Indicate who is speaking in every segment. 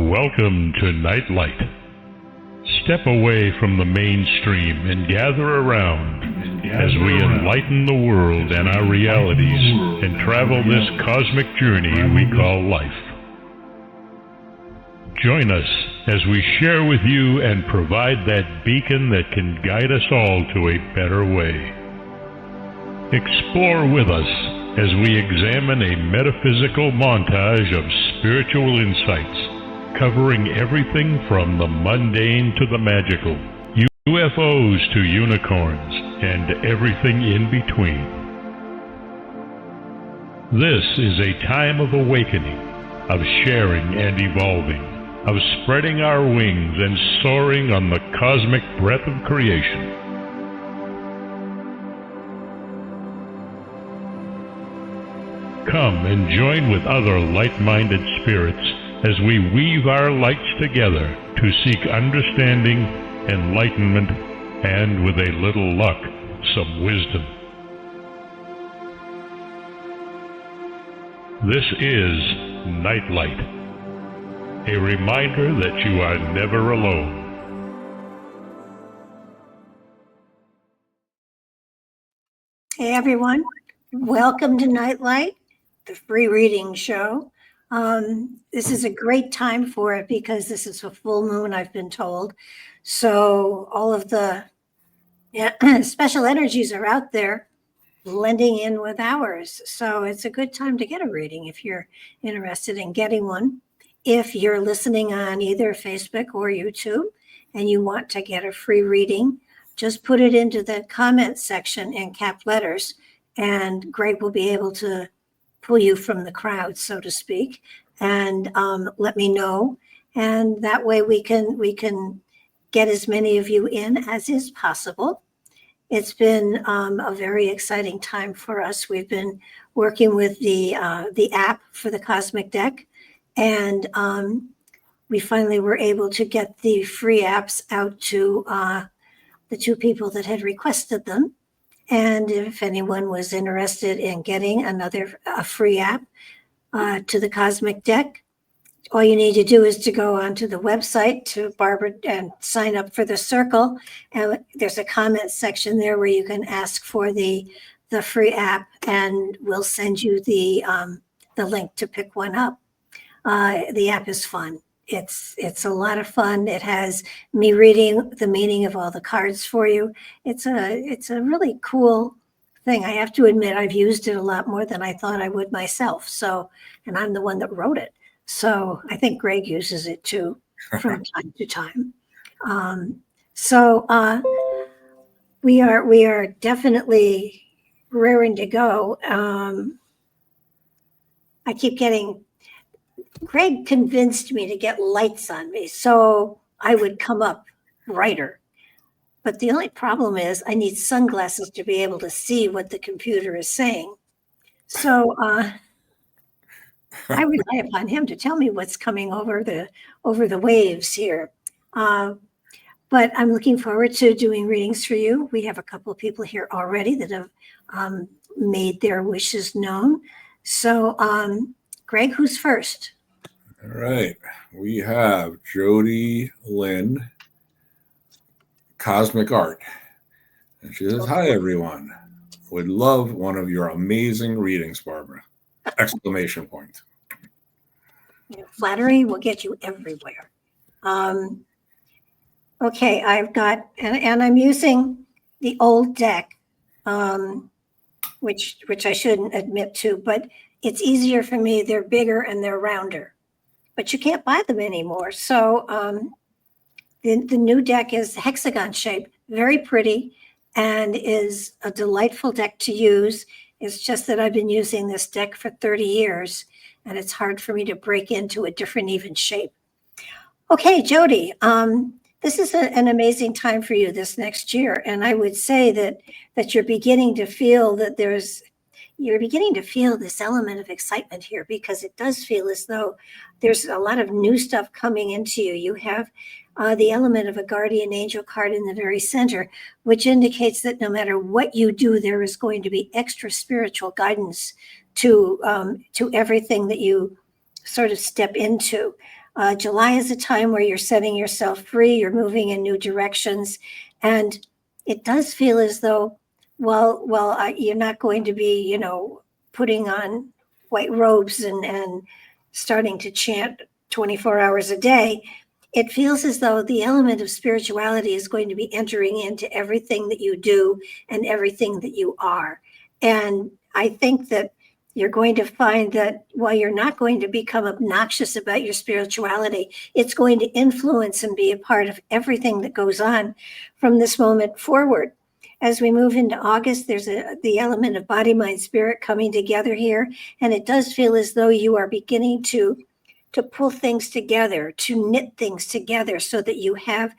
Speaker 1: Welcome to Nightlight. Step away from the mainstream and gather around as we enlighten the world and our realities and travel this cosmic journey we call life. Join us as we share with you and provide that beacon that can guide us all to a better way. Explore with us as we examine a metaphysical montage of spiritual insights covering everything from the mundane to the magical, UFOs to unicorns, and everything in between. This is a time of awakening, of sharing and evolving, of spreading our wings and soaring on the cosmic breath of creation. Come and join with other like-minded spirits as we weave our lights together to seek understanding, enlightenment, and with a little luck, some wisdom. This is Nightlight, a reminder that you are never alone.
Speaker 2: Hey everyone, welcome to Nightlight, the free reading show. This is a great time for it because this is a full moon, I've been told. So all of the special energies are out there blending in with ours. So it's a good time to get a reading if you're interested in getting one. If you're listening on either Facebook or YouTube and you want to get a free reading, just put it into the comment section in cap letters and Gregg will be able to pull you from the crowd, so to speak, and let me know. And that way we can get as many of you in as is possible. It's been a very exciting time for us. We've been working with the app for the Cosmic Deck, and we finally were able to get the free apps out to the two people that had requested them. And if anyone was interested in getting a free app to the Cosmic Deck, all you need to do is to go onto the website to Barbara and sign up for the circle. And there's a comment section there where you can ask for the free app, and we'll send you the link to pick one up. The app is fun. It's a lot of fun. It has me reading the meaning of all the cards for you. It's a really cool thing. I have to admit, I've used it a lot more than I thought I would myself. So, and I'm the one that wrote it. So I think Gregg uses it too from time to time. We are definitely raring to go. I keep getting. Gregg convinced me to get lights on me so I would come up brighter. But the only problem is I need sunglasses to be able to see what the computer is saying. So I rely upon him to tell me what's coming over the waves here. But I'm looking forward to doing readings for you. We have a couple of people here already that have made their wishes known. So Gregg, who's first?
Speaker 3: All right, we have Jody Lynn, Cosmic Art. And she says, hi, everyone. Would love one of your amazing readings, Barbara. Exclamation point.
Speaker 2: Flattery will get you everywhere. Okay, I've got, and I'm using the old deck, which I shouldn't admit to, but it's easier for me. They're bigger and they're rounder. But you can't buy them anymore. So the new deck is hexagon shaped, very pretty, and is a delightful deck to use. It's just that I've been using this deck for 30 years, and it's hard for me to break into a different even shape. Okay, Jody, this is an amazing time for you this next year. And I would say that you're beginning to feel that you're beginning to feel this element of excitement here, because it does feel as though there's a lot of new stuff coming into you. You have the element of a guardian angel card in the very center, which indicates that no matter what you do, there is going to be extra spiritual guidance to everything that you sort of step into. July is a time where you're setting yourself free, you're moving in new directions, and it does feel as though, you're not going to be, putting on white robes and starting to chant 24 hours a day. It feels as though the element of spirituality is going to be entering into everything that you do and everything that you are. And I think that you're going to find that while you're not going to become obnoxious about your spirituality, it's going to influence and be a part of everything that goes on from this moment forward. As we move into August, there's the element of body, mind, spirit coming together here. And it does feel as though you are beginning to pull things together, to knit things together so that you have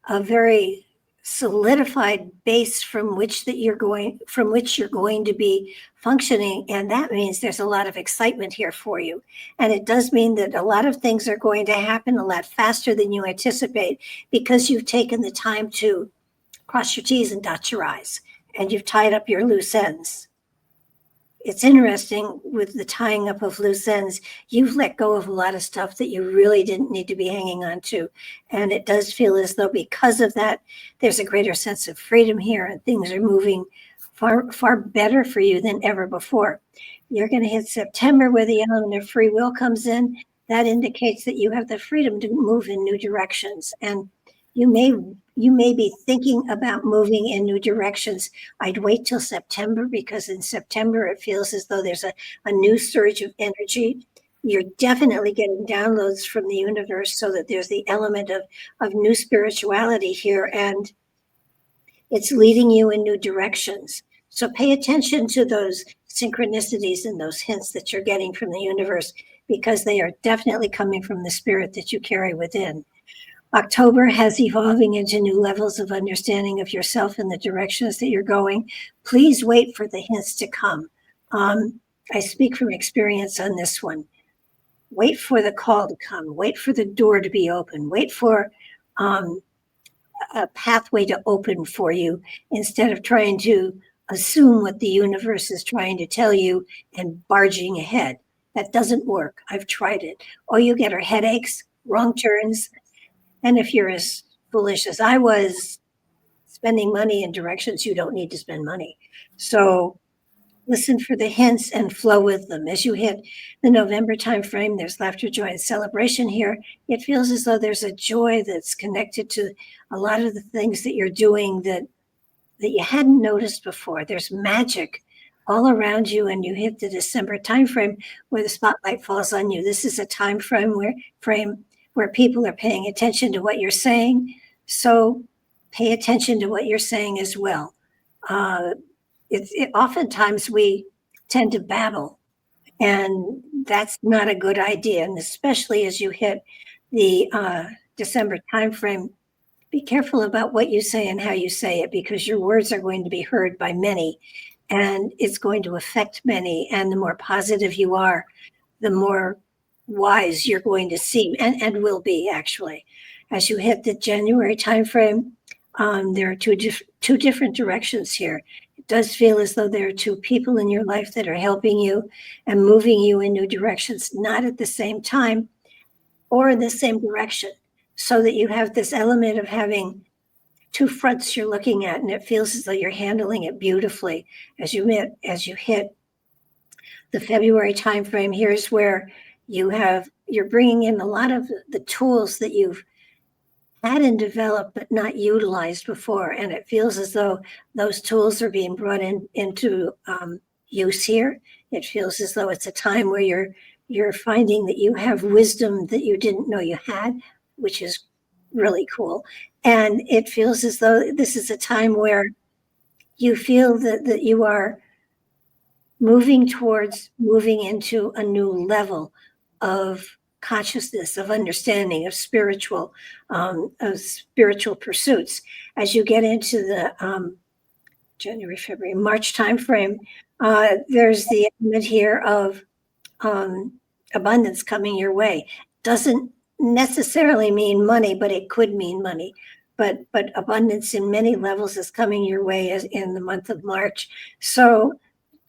Speaker 2: a very solidified base from which you're going to be functioning. And that means there's a lot of excitement here for you. And it does mean that a lot of things are going to happen a lot faster than you anticipate because you've taken the time to cross your T's and dot your I's, and you've tied up your loose ends. It's interesting with the tying up of loose ends, you've let go of a lot of stuff that you really didn't need to be hanging on to. And it does feel as though because of that, there's a greater sense of freedom here and things are moving far, far better for you than ever before. You're going to hit September where the element of free will comes in. That indicates that you have the freedom to move in new directions. And you may be thinking about moving in new directions. I'd wait till September because in September it feels as though there's a new surge of energy. You're definitely getting downloads from the universe so that there's the element of new spirituality here, and it's leading you in new directions. So pay attention to those synchronicities and those hints that you're getting from the universe because they are definitely coming from the spirit that you carry within. October has evolving into new levels of understanding of yourself and the directions that you're going. Please wait for the hints to come. I speak from experience on this one. Wait for the call to come. Wait for the door to be open. Wait for a pathway to open for you instead of trying to assume what the universe is trying to tell you and barging ahead. That doesn't work. I've tried it. All you get are headaches, wrong turns. And if you're as foolish as I was, spending money in directions you don't need to spend money. So listen for the hints and flow with them. As you hit the November timeframe, there's laughter, joy, and celebration here. It feels as though there's a joy that's connected to a lot of the things that you're doing that you hadn't noticed before. There's magic all around you, and you hit the December timeframe where the spotlight falls on you. This is a time frame where people are paying attention to what you're saying. So pay attention to what you're saying as well. Oftentimes we tend to babble, and that's not a good idea. And especially as you hit the December timeframe, be careful about what you say and how you say it, because your words are going to be heard by many, and it's going to affect many. And the more positive you are, the more wise you're going to seem and will be actually. As you hit the January timeframe, there are two different directions here. It does feel as though there are two people in your life that are helping you and moving you in new directions, not at the same time or in the same direction, so that you have this element of having two fronts you're looking at, and it feels as though you're handling it beautifully. As you hit the February timeframe, here's where you're bringing in a lot of the tools that you've had and developed but not utilized before, and it feels as though those tools are being brought into use here. It feels as though it's a time where you're finding that you have wisdom that you didn't know you had, which is really cool. And it feels as though this is a time where you feel that you are moving into a new level of consciousness, of understanding, of spiritual pursuits. As you get into the January, February, March timeframe, there's the element here of abundance coming your way. Doesn't necessarily mean money, but it could mean money. But abundance in many levels is coming your way in the month of March. So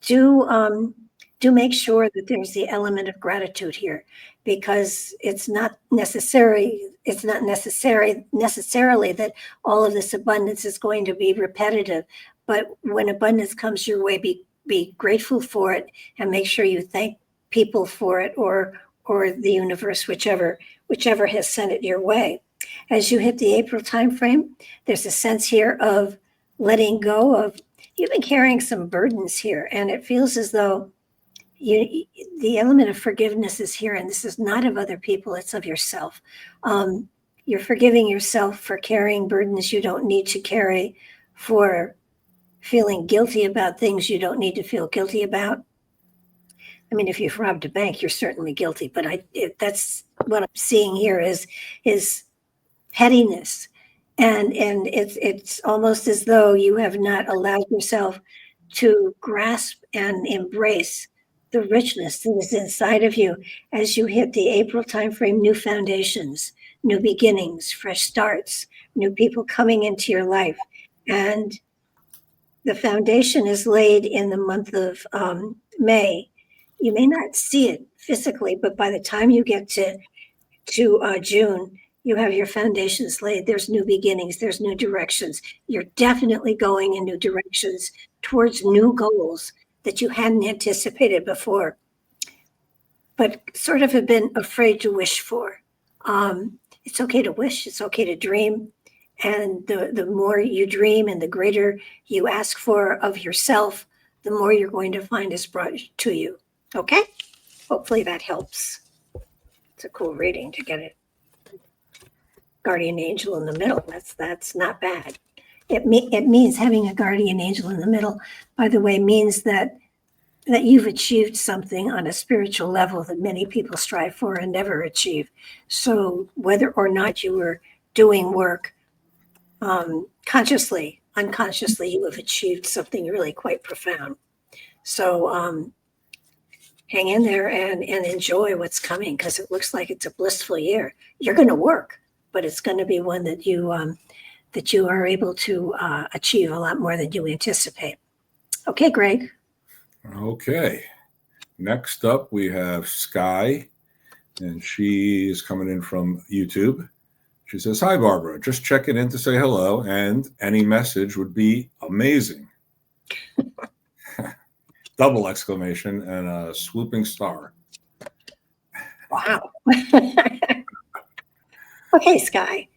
Speaker 2: do do make sure that there's the element of gratitude here, because it's not necessarily that all of this abundance is going to be repetitive. But when abundance comes your way, be grateful for it, and make sure you thank people for it, or the universe, whichever has sent it your way. As you hit the April timeframe, there's a sense here of letting go of, you've been carrying some burdens here, and it feels as though the element of forgiveness is here, and this is not of other people, it's of yourself. You're forgiving yourself for carrying burdens you don't need to carry, for feeling guilty about things you don't need to feel guilty about. I mean, if you've robbed a bank, you're certainly guilty, but that's what I'm seeing here is pettiness. And it's almost as though you have not allowed yourself to grasp and embrace the richness that is inside of you as you hit the April timeframe. New foundations, new beginnings, fresh starts, new people coming into your life. And the foundation is laid in the month of May. You may not see it physically, but by the time you get to June, you have your foundations laid. There's new beginnings, there's new directions. You're definitely going in new directions towards new goals that you hadn't anticipated before, but sort of have been afraid to wish for. It's okay to wish, it's okay to dream. And the more you dream and the greater you ask for of yourself, the more you're going to find is brought to you. Okay? Hopefully that helps. It's a cool reading to get it. Guardian angel in the middle. That's not bad. It means having a guardian angel in the middle, by the way, means that you've achieved something on a spiritual level that many people strive for and never achieve. So whether or not you were doing work consciously, unconsciously, you have achieved something really quite profound. So hang in there and enjoy what's coming, because it looks like it's a blissful year. You're going to work, but it's going to be one that you are able to achieve a lot more than you anticipate. Okay, Greg.
Speaker 3: Okay. Next up, we have Sky, and she's coming in from YouTube. She says, "Hi, Barbara. Just checking in to say hello, and any message would be amazing." Double exclamation and a swooping star.
Speaker 2: Wow. Okay, Sky.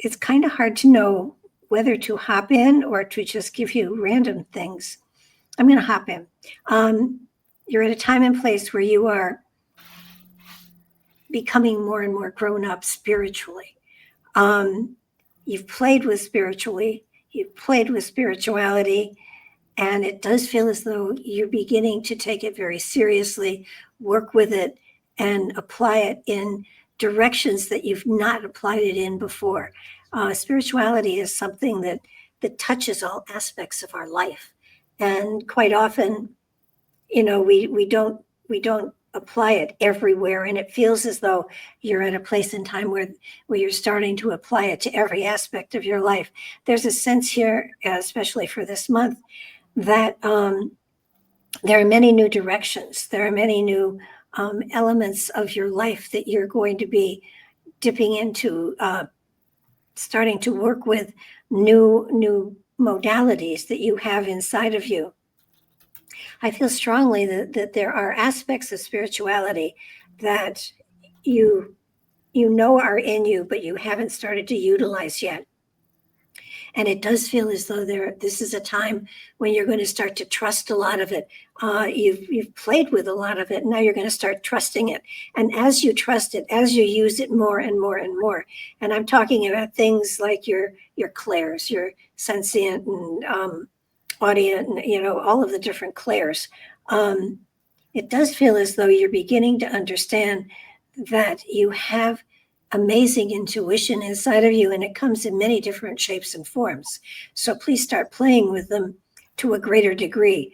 Speaker 2: It's kind of hard to know whether to hop in or to just give you random things. I'm going to hop in. You're at a time and place where you are becoming more and more grown up spiritually. You've played with spirituality, and it does feel as though you're beginning to take it very seriously, work with it, and apply it in directions that you've not applied it in before. Spirituality is something that touches all aspects of our life, and quite often, we don't apply it everywhere, and it feels as though you're at a place in time where you're starting to apply it to every aspect of your life. There's a sense here, especially for this month, that there are many new directions. There are many new elements of your life that you're going to be dipping into, starting to work with new modalities that you have inside of you. I feel strongly that there are aspects of spirituality that you know are in you, but you haven't started to utilize yet. And it does feel as though this is a time when you're going to start to trust a lot of it. You've played with a lot of it, and now you're going to start trusting it. And as you trust it, as you use it more and more and more, and I'm talking about things like your clairs, your sentient and audient, and all of the different clairs. It does feel as though you're beginning to understand that you have amazing intuition inside of you, and it comes in many different shapes and forms. So please start playing with them to a greater degree.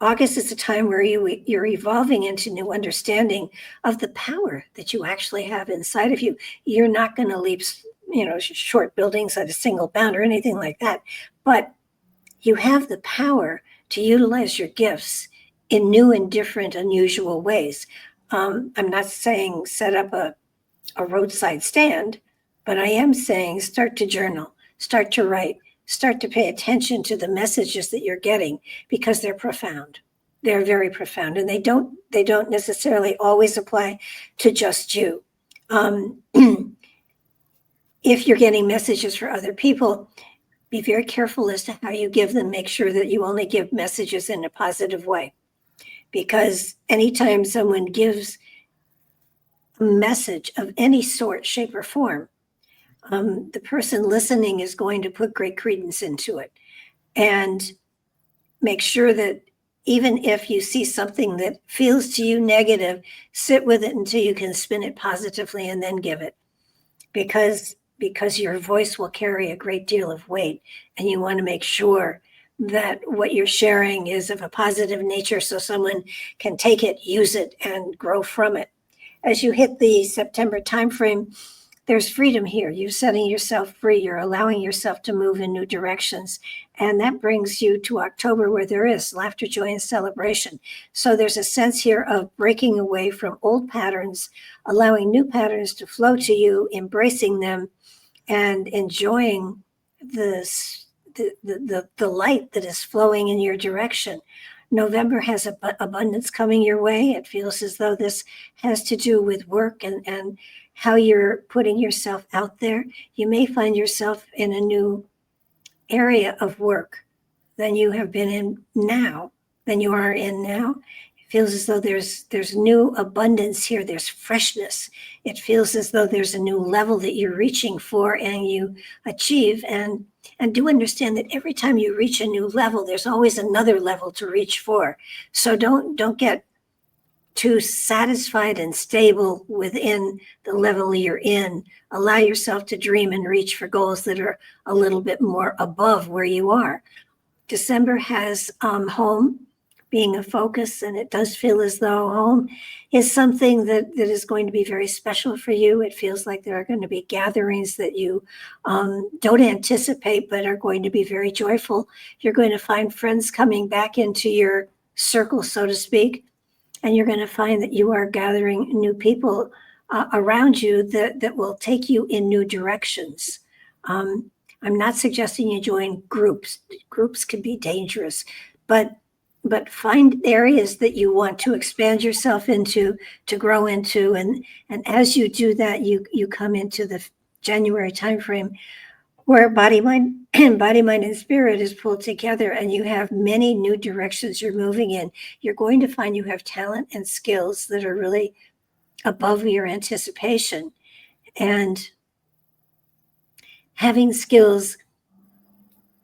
Speaker 2: August is a time where you're evolving into new understanding of the power that you actually have inside of you. You're not going to short buildings at a single bound or anything like that. But you have the power to utilize your gifts in new and different, unusual ways. I'm not saying set up a roadside stand, but I am saying start to journal, start to write, start to pay attention to the messages that you're getting, because they're profound. They're very profound, and they don't necessarily always apply to just you. If you're getting messages for other people, be very careful as to how you give them. Make sure that you only give messages in a positive way, because anytime someone gives a message of any sort, shape, or form, the person listening is going to put great credence into it. And make sure that even if you see something that feels to you negative, sit with it until you can spin it positively and then give it. Because your voice will carry a great deal of weight, and you want to make sure that what you're sharing is of a positive nature so someone can take it, use it, and grow from it. As you hit the September timeframe, there's freedom here. You're setting yourself free. You're allowing yourself to move in new directions. And that brings you to October, where there is laughter, joy, and celebration. So there's a sense here of breaking away from old patterns, allowing new patterns to flow to you, embracing them, and enjoying the light that is flowing in your direction. November has abundance coming your way. It feels as though this has to do with work and how you're putting yourself out there. You may find yourself in a new area of work than you have been in now, than you are in now. It feels as though there's new abundance here. There's freshness. It feels as though there's a new level that you're reaching for and you achieve. And do understand that every time you reach a new level, there's always another level to reach for. So don't get too satisfied and stable within the level you're in. Allow yourself to dream and reach for goals that are a little bit more above where you are. December has home being a focus, and it does feel as though home is something that is going to be very special for you. It feels like there are going to be gatherings that you don't anticipate, but are going to be very joyful. You're going to find friends coming back into your circle, so to speak, and you're going to find that you are gathering new people around you that will take you in new directions. I'm not suggesting you join groups. Groups can be dangerous, but find areas that you want to expand yourself into, to grow into, and as you do that, you come into the January timeframe where body, mind, and spirit is pulled together, and you have many new directions you're moving in. You're going to find you have talent and skills that are really above your anticipation, and having skills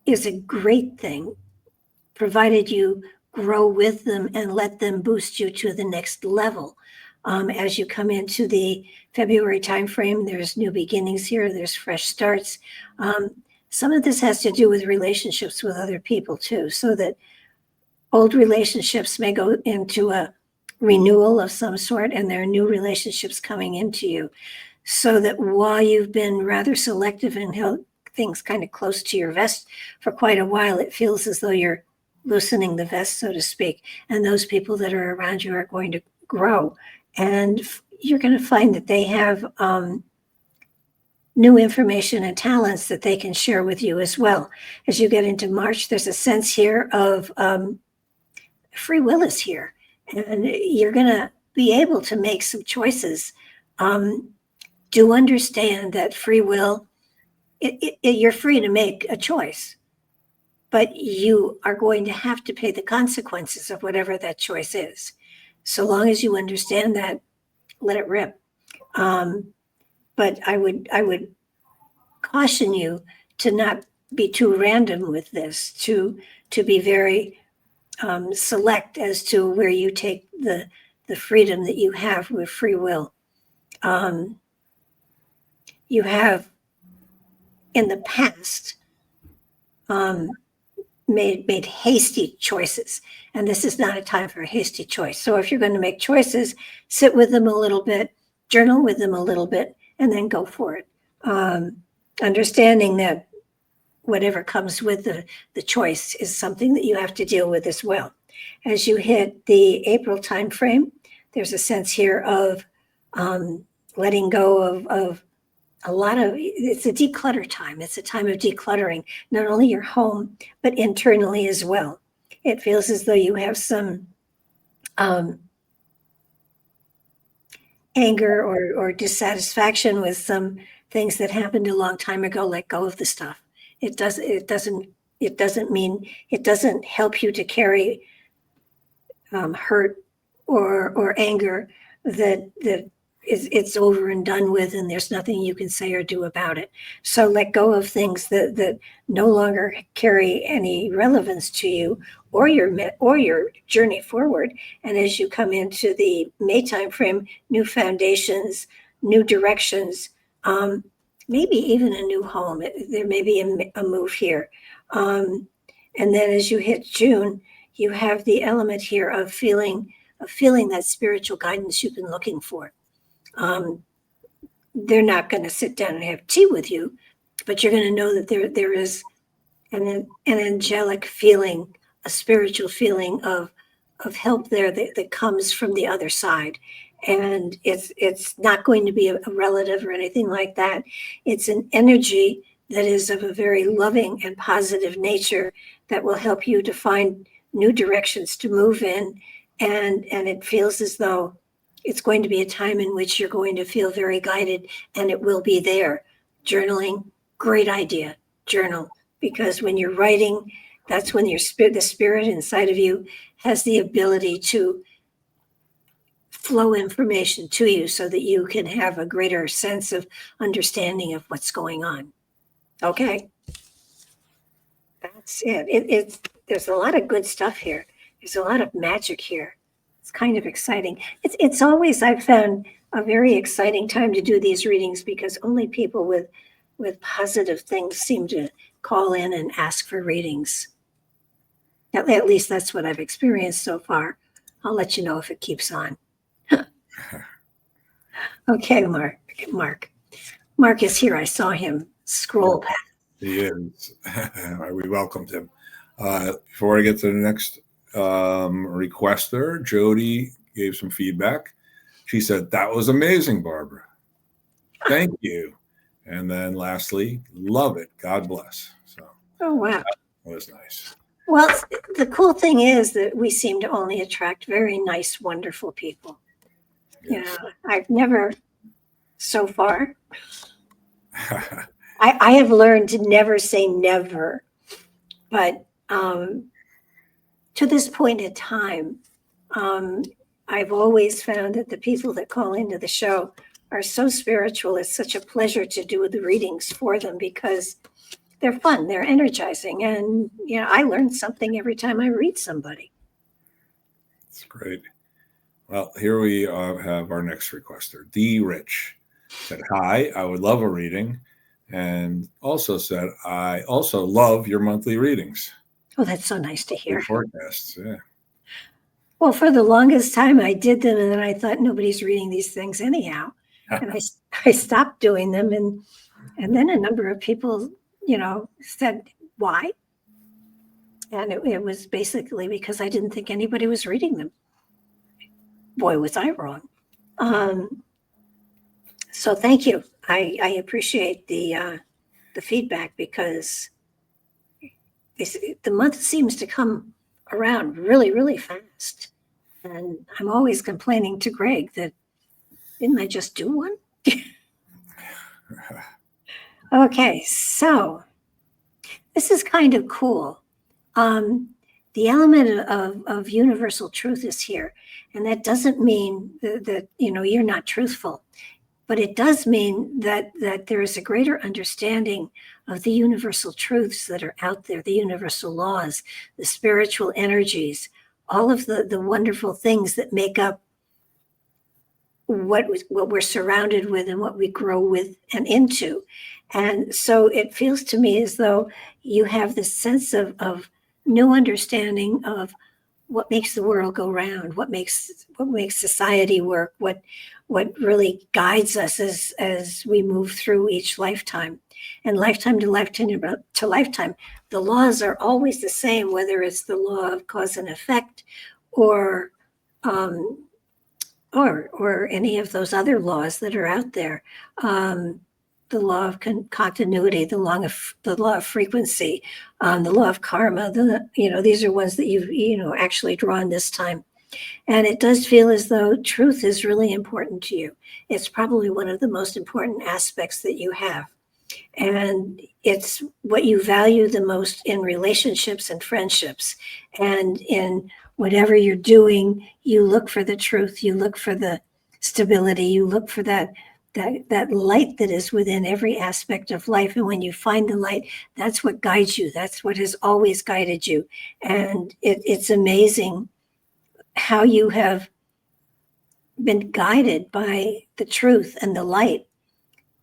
Speaker 2: is a great thing, provided you grow with them and let them boost you to the next level. As you come into the February timeframe, there's new beginnings here. There's fresh starts. Some of this has to do with relationships with other people too, so that old relationships may go into a renewal of some sort, and there are new relationships coming into you. So that while you've been rather selective and held things kind of close to your vest for quite a while, it feels as though you're loosening the vest, so to speak, and those people that are around you are going to grow, and you're going to find that they have new information and talents that they can share with you as well. As you get into March, there's a sense here of free will is here, and you're going to be able to make some choices. Do understand that free will, you're free to make a choice, but you are going to have to pay the consequences of whatever that choice is. So long as you understand that, let it rip. But I would caution you to not be too random with this, to be very select as to where you take the freedom that you have with free will. You have in the past made hasty choices, and this is not a time for a hasty choice. So if you're going to make choices, sit with them a little bit, journal with them a little bit, and then go for it. understanding that whatever comes with the choice is something that you have to deal with as well. As you hit the April time frame, there's a sense here of letting go of a lot of, it's a declutter time. It's a time of decluttering, not only your home, but internally as well. It feels as though you have some anger or dissatisfaction with some things that happened a long time ago. Let go of the stuff. It doesn't mean, it doesn't help you to carry hurt or anger that it's over and done with, and there's nothing you can say or do about it. So let go of things that no longer carry any relevance to you or your journey forward. And as you come into the May time frame, new foundations, new directions, maybe even a new home. There may be a move here. And then as you hit June, you have the element here of feeling that spiritual guidance you've been looking for. They're not going to sit down and have tea with you, but you're going to know that there is an angelic feeling, a spiritual feeling of help there that comes from the other side. And it's not going to be a relative or anything like that. It's an energy that is of a very loving and positive nature that will help you to find new directions to move in. And it feels as though it's going to be a time in which you're going to feel very guided, and it will be there. Journaling, great idea. Journal, because when you're writing, that's when the spirit inside of you has the ability to flow information to you so that you can have a greater sense of understanding of what's going on. Okay. That's it. There's a lot of good stuff here. There's a lot of magic here. It's kind of exciting. It's always, I've found, a very exciting time to do these readings because only people with positive things seem to call in and ask for readings. At least that's what I've experienced so far. I'll let you know if it keeps on. Okay, Mark. Mark is here. I saw him scroll past.
Speaker 3: He is. We welcomed him. Before I get to the next requester, Jody gave some feedback. She said, "That was amazing, Barbara. Thank you." And then lastly, "Love it. God bless." So,
Speaker 2: oh, wow.
Speaker 3: That was nice.
Speaker 2: Well, the cool thing is that we seem to only attract very nice, wonderful people. Yes. You know, I've never, so far, I have learned to never say never, but to this point in time, I've always found that the people that call into the show are so spiritual. It's such a pleasure to do the readings for them because they're fun, they're energizing, and you know, I learn something every time I read somebody.
Speaker 3: That's great. Well, here we have our next requester. D. Rich said, "Hi, I would love a reading," and also said, "I also love your monthly readings."
Speaker 2: Oh, that's so nice to hear.
Speaker 3: Forecasts, yeah.
Speaker 2: Well, for the longest time I did them, and then I thought nobody's reading these things anyhow, and I stopped doing them, and then a number of people, you know, said why, and it was basically because I didn't think anybody was reading them. Boy, was I wrong. So thank you. I appreciate the feedback because the month seems to come around really, really fast. And I'm always complaining to Gregg that, didn't I just do one? Okay, so this is kind of cool. The element of universal truth is here. And that doesn't mean that you know, you're not truthful. But it does mean that there is a greater understanding of the universal truths that are out there, the universal laws, the spiritual energies, all of the wonderful things that make up what we're surrounded with and what we grow with and into. And so it feels to me as though you have this sense of new understanding of what makes the world go round, what makes society work, what really guides us as we move through each lifetime. And lifetime to lifetime, the laws are always the same, whether it's the law of cause and effect or or any of those other laws that are out there. The law of continuity, the law of frequency, the law of karma. These are ones that you've actually drawn this time. And it does feel as though truth is really important to you. It's probably one of the most important aspects that you have. And it's what you value the most in relationships and friendships. And in whatever you're doing, you look for the truth, you look for the stability, you look for that light that is within every aspect of life. And when you find the light, that's what guides you. That's what has always guided you. And it's amazing how you have been guided by the truth and the light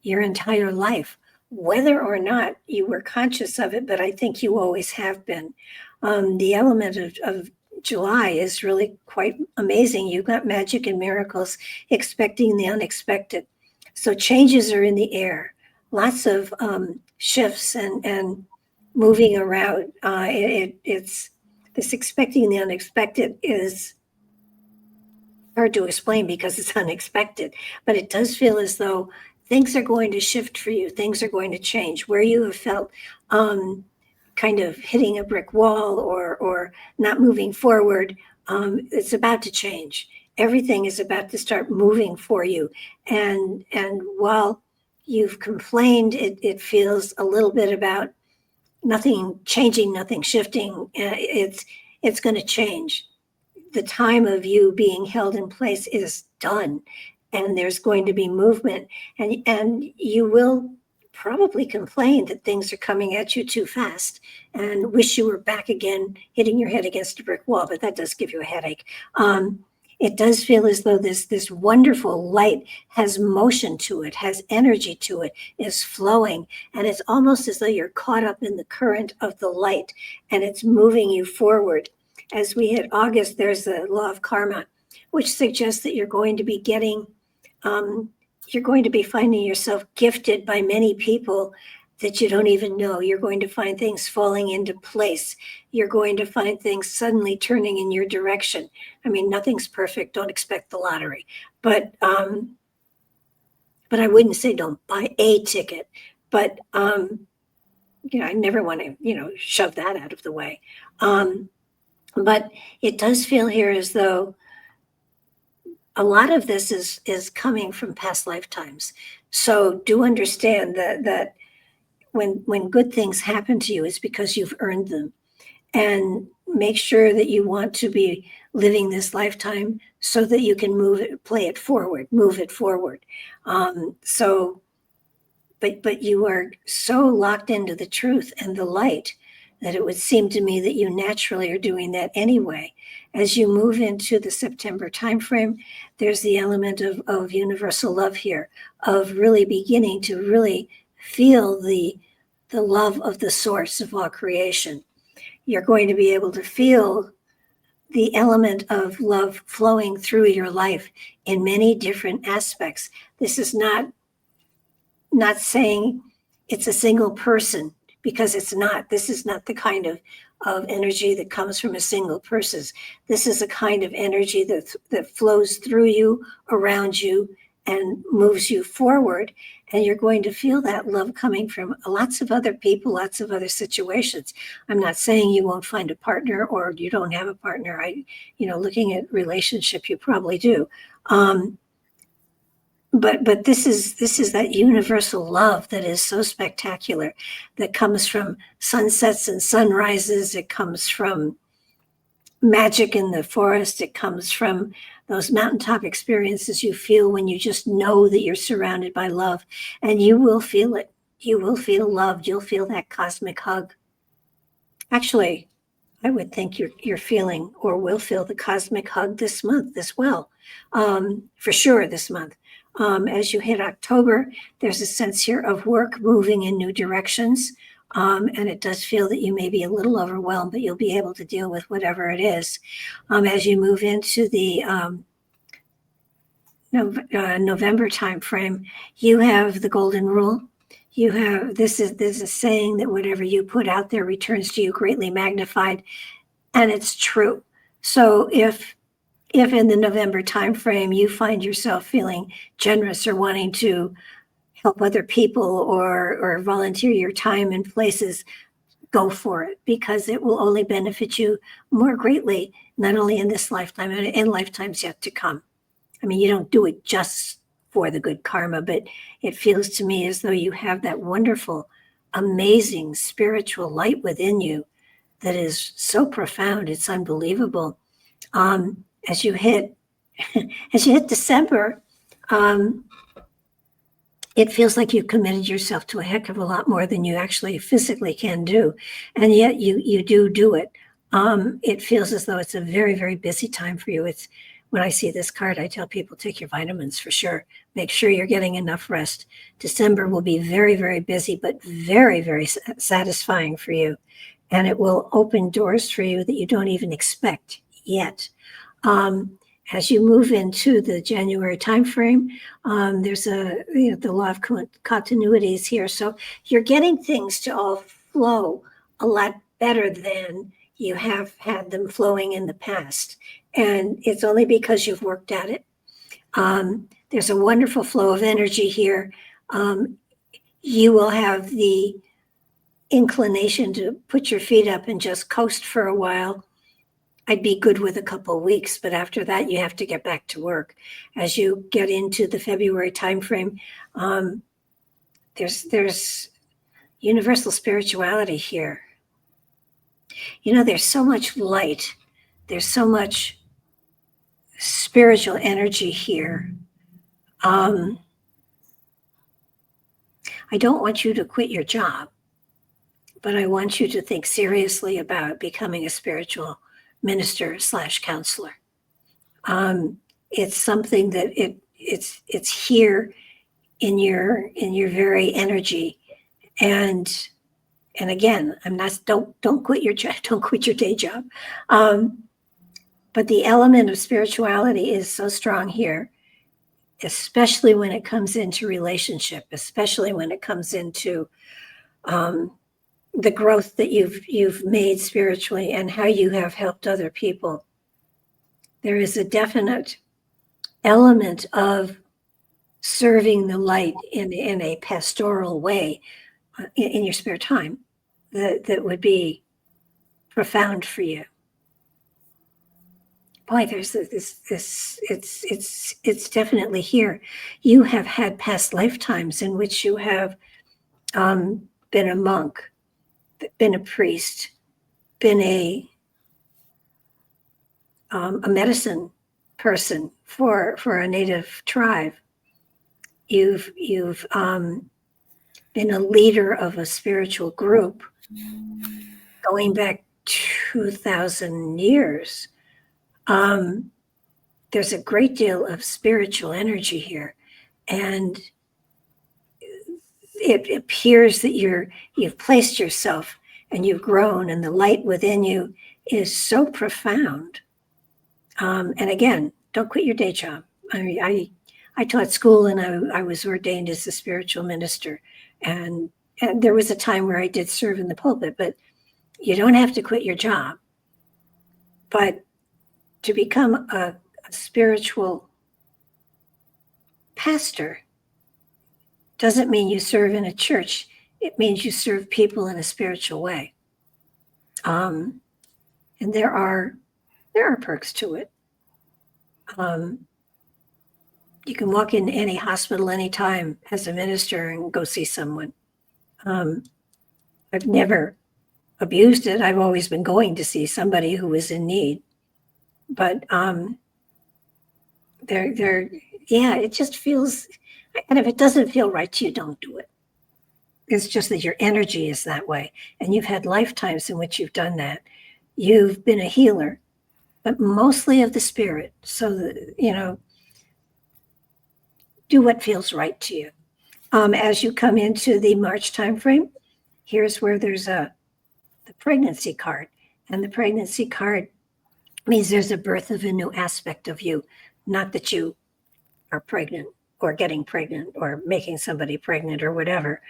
Speaker 2: your entire life, whether or not you were conscious of it, but I think you always have been. The element of July is really quite amazing. You've got magic and miracles, expecting the unexpected. So changes are in the air, lots of shifts and moving around. It's this expecting the unexpected is hard to explain because it's unexpected, but it does feel as though things are going to shift for you. Things are going to change. Where you have felt kind of hitting a brick wall or not moving forward, it's about to change. Everything is about to start moving for you. And while you've complained, it feels a little bit about nothing changing, nothing shifting. It's going to change. The time of you being held in place is done, and there's going to be movement, and you will probably complain that things are coming at you too fast and wish you were back again hitting your head against a brick wall, but that does give you a headache. It does feel as though this wonderful light has motion to it, has energy to it, is flowing, and it's almost as though you're caught up in the current of the light, and it's moving you forward. As we hit August, there's the law of karma, which suggests that you're going to be finding yourself gifted by many people that you don't even know. You're going to find things falling into place. You're going to find things suddenly turning in your direction. I mean, nothing's perfect. Don't expect the lottery. But I wouldn't say don't buy a ticket. But, I never want to, shove that out of the way. But it does feel here as though a lot of this is coming from past lifetimes. So do understand that when good things happen to you, it's because you've earned them. And make sure that you want to be living this lifetime so that you can move it forward. But you are so locked into the truth and the light that it would seem to me that you naturally are doing that anyway. As you move into the September timeframe, there's the element of universal love here, of really beginning to really feel the love of the source of all creation. You're going to be able to feel the element of love flowing through your life in many different aspects. This is not saying it's a single person, because it's not. This is not the kind of energy that comes from a single person. This is a kind of energy that flows through you, around you, and moves you forward. And you're going to feel that love coming from lots of other people, lots of other situations. I'm not saying you won't find a partner or you don't have a partner. Looking at relationship, you probably do. But this is that universal love that is so spectacular, that comes from sunsets and sunrises. It comes from magic in the forest. It comes from those mountaintop experiences you feel when you just know that you're surrounded by love, and you will feel it. You will feel loved. You'll feel that cosmic hug. Actually, I would think you're feeling or will feel the cosmic hug this month as well, for sure this month. As you hit October, there's a sense here of work moving in new directions. And it does feel that you may be a little overwhelmed, but you'll be able to deal with whatever it is. As you move into the November timeframe, you have the golden rule. There's a saying that whatever you put out there returns to you greatly magnified, and it's true. So if in the November timeframe you find yourself feeling generous or wanting to help other people or volunteer your time in places, go for it, because it will only benefit you more greatly, not only in this lifetime and in lifetimes yet to come. I mean, you don't do it just for the good karma, but it feels to me as though you have that wonderful, amazing spiritual light within you that is so profound, it's unbelievable. As you hit December, it feels like you've committed yourself to a heck of a lot more than you actually physically can do. And yet you do it. It feels as though it's a very, very busy time for you. When I see this card, I tell people, take your vitamins for sure. Make sure you're getting enough rest. December will be very, very busy, but very, very satisfying for you. And it will open doors for you that you don't even expect yet. As you move into the January timeframe, there's the law of continuities here. So you're getting things to all flow a lot better than you have had them flowing in the past. And it's only because you've worked at it. There's a wonderful flow of energy here. You will have the inclination to put your feet up and just coast for a while. I'd be good with a couple of weeks, but after that, you have to get back to work. As you get into the February timeframe, there's universal spirituality here. You know, there's so much light. There's so much spiritual energy here. I don't want you to quit your job, but I want you to think seriously about becoming a spiritual minister / counselor. It's something that it's here in your very energy. And again, don't quit your job, don't quit your day job. But the element of spirituality is so strong here, especially when it comes into relationship, especially when it comes into the growth that you've made spiritually and how you have helped other people. There is a definite element of serving the light in a pastoral way in your spare time that would be profound for you. Boy, there's this it's definitely here. You have had past lifetimes in which you have been a monk, been a priest, been a medicine person for a native tribe. You've been a leader of a spiritual group going back 2,000 years. There's a great deal of spiritual energy here, and it appears that you've placed yourself and you've grown, and the light within you is so profound. And again, don't quit your day job. I mean, I taught school, and I was ordained as a spiritual minister, and there was a time where I did serve in the pulpit, but you don't have to quit your job. But to become a spiritual pastor doesn't mean you serve in a church. It means you serve people in a spiritual way. And there are perks to it. You can walk in any hospital anytime as a minister and go see someone. I've never abused it. I've always been going to see somebody who was in need. But it just feels, and if it doesn't feel right to you, don't do it. It's just that your energy is that way. And you've had lifetimes in which you've done that. You've been a healer, but mostly of the spirit. So that, do what feels right to you. As you come into the March timeframe, here's where there's the pregnancy card. And the pregnancy card means there's a birth of a new aspect of you. Not that you are pregnant or getting pregnant or making somebody pregnant or whatever.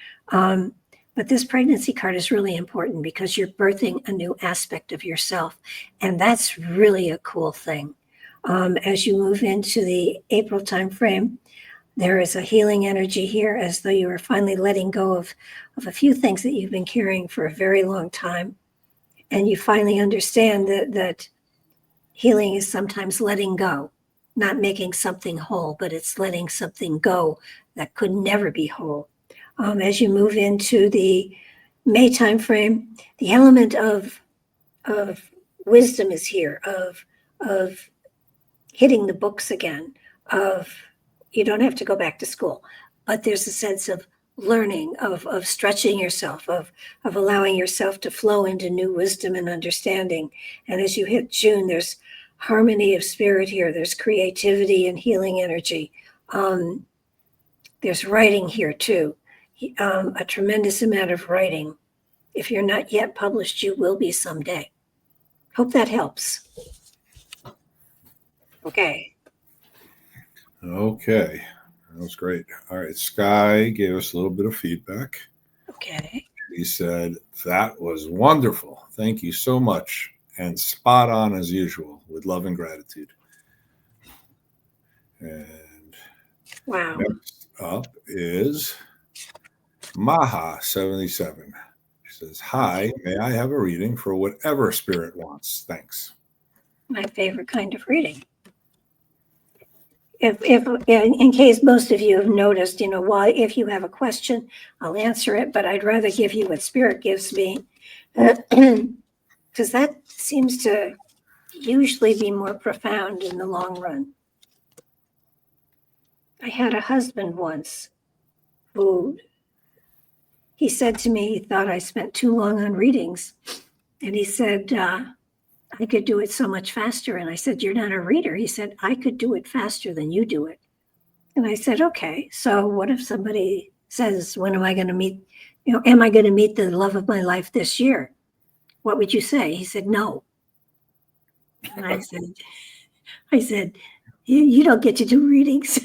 Speaker 2: But this pregnancy card is really important because you're birthing a new aspect of yourself. And that's really a cool thing. As you move into the April timeframe, there is a healing energy here as though you are finally letting go of a few things that you've been carrying for a very long time. And you finally understand that healing is sometimes letting go, not making something whole, but it's letting something go that could never be whole. As you move into the May timeframe, the element of wisdom is here, of hitting the books again, of you don't have to go back to school, but there's a sense of learning, of stretching yourself, of allowing yourself to flow into new wisdom and understanding. And as you hit June, there's harmony of spirit here. There's creativity and healing energy. There's writing here too. A tremendous amount of writing. If you're not yet published, you will be someday. Hope that helps. Okay.
Speaker 3: Okay. That was great. All right. Sky gave us a little bit of feedback.
Speaker 2: Okay.
Speaker 3: He said, that was wonderful. Thank you so much. And spot on as usual, with love and gratitude. And
Speaker 2: wow.
Speaker 3: Next up is Maha77. She says, hi, may I have a reading for whatever spirit wants? Thanks.
Speaker 2: My favorite kind of reading. If in case most of you have noticed, if you have a question, I'll answer it, but I'd rather give you what spirit gives me, because that seems to usually be more profound in the long run. I had a husband once who, he said to me, he thought I spent too long on readings. And he said, I could do it so much faster. And I said, you're not a reader. He said, I could do it faster than you do it. And I said, okay, so what if somebody says, when am I going to meet, am I going to meet the love of my life this year? What would you say? He said, no. And I said, you don't get to do readings.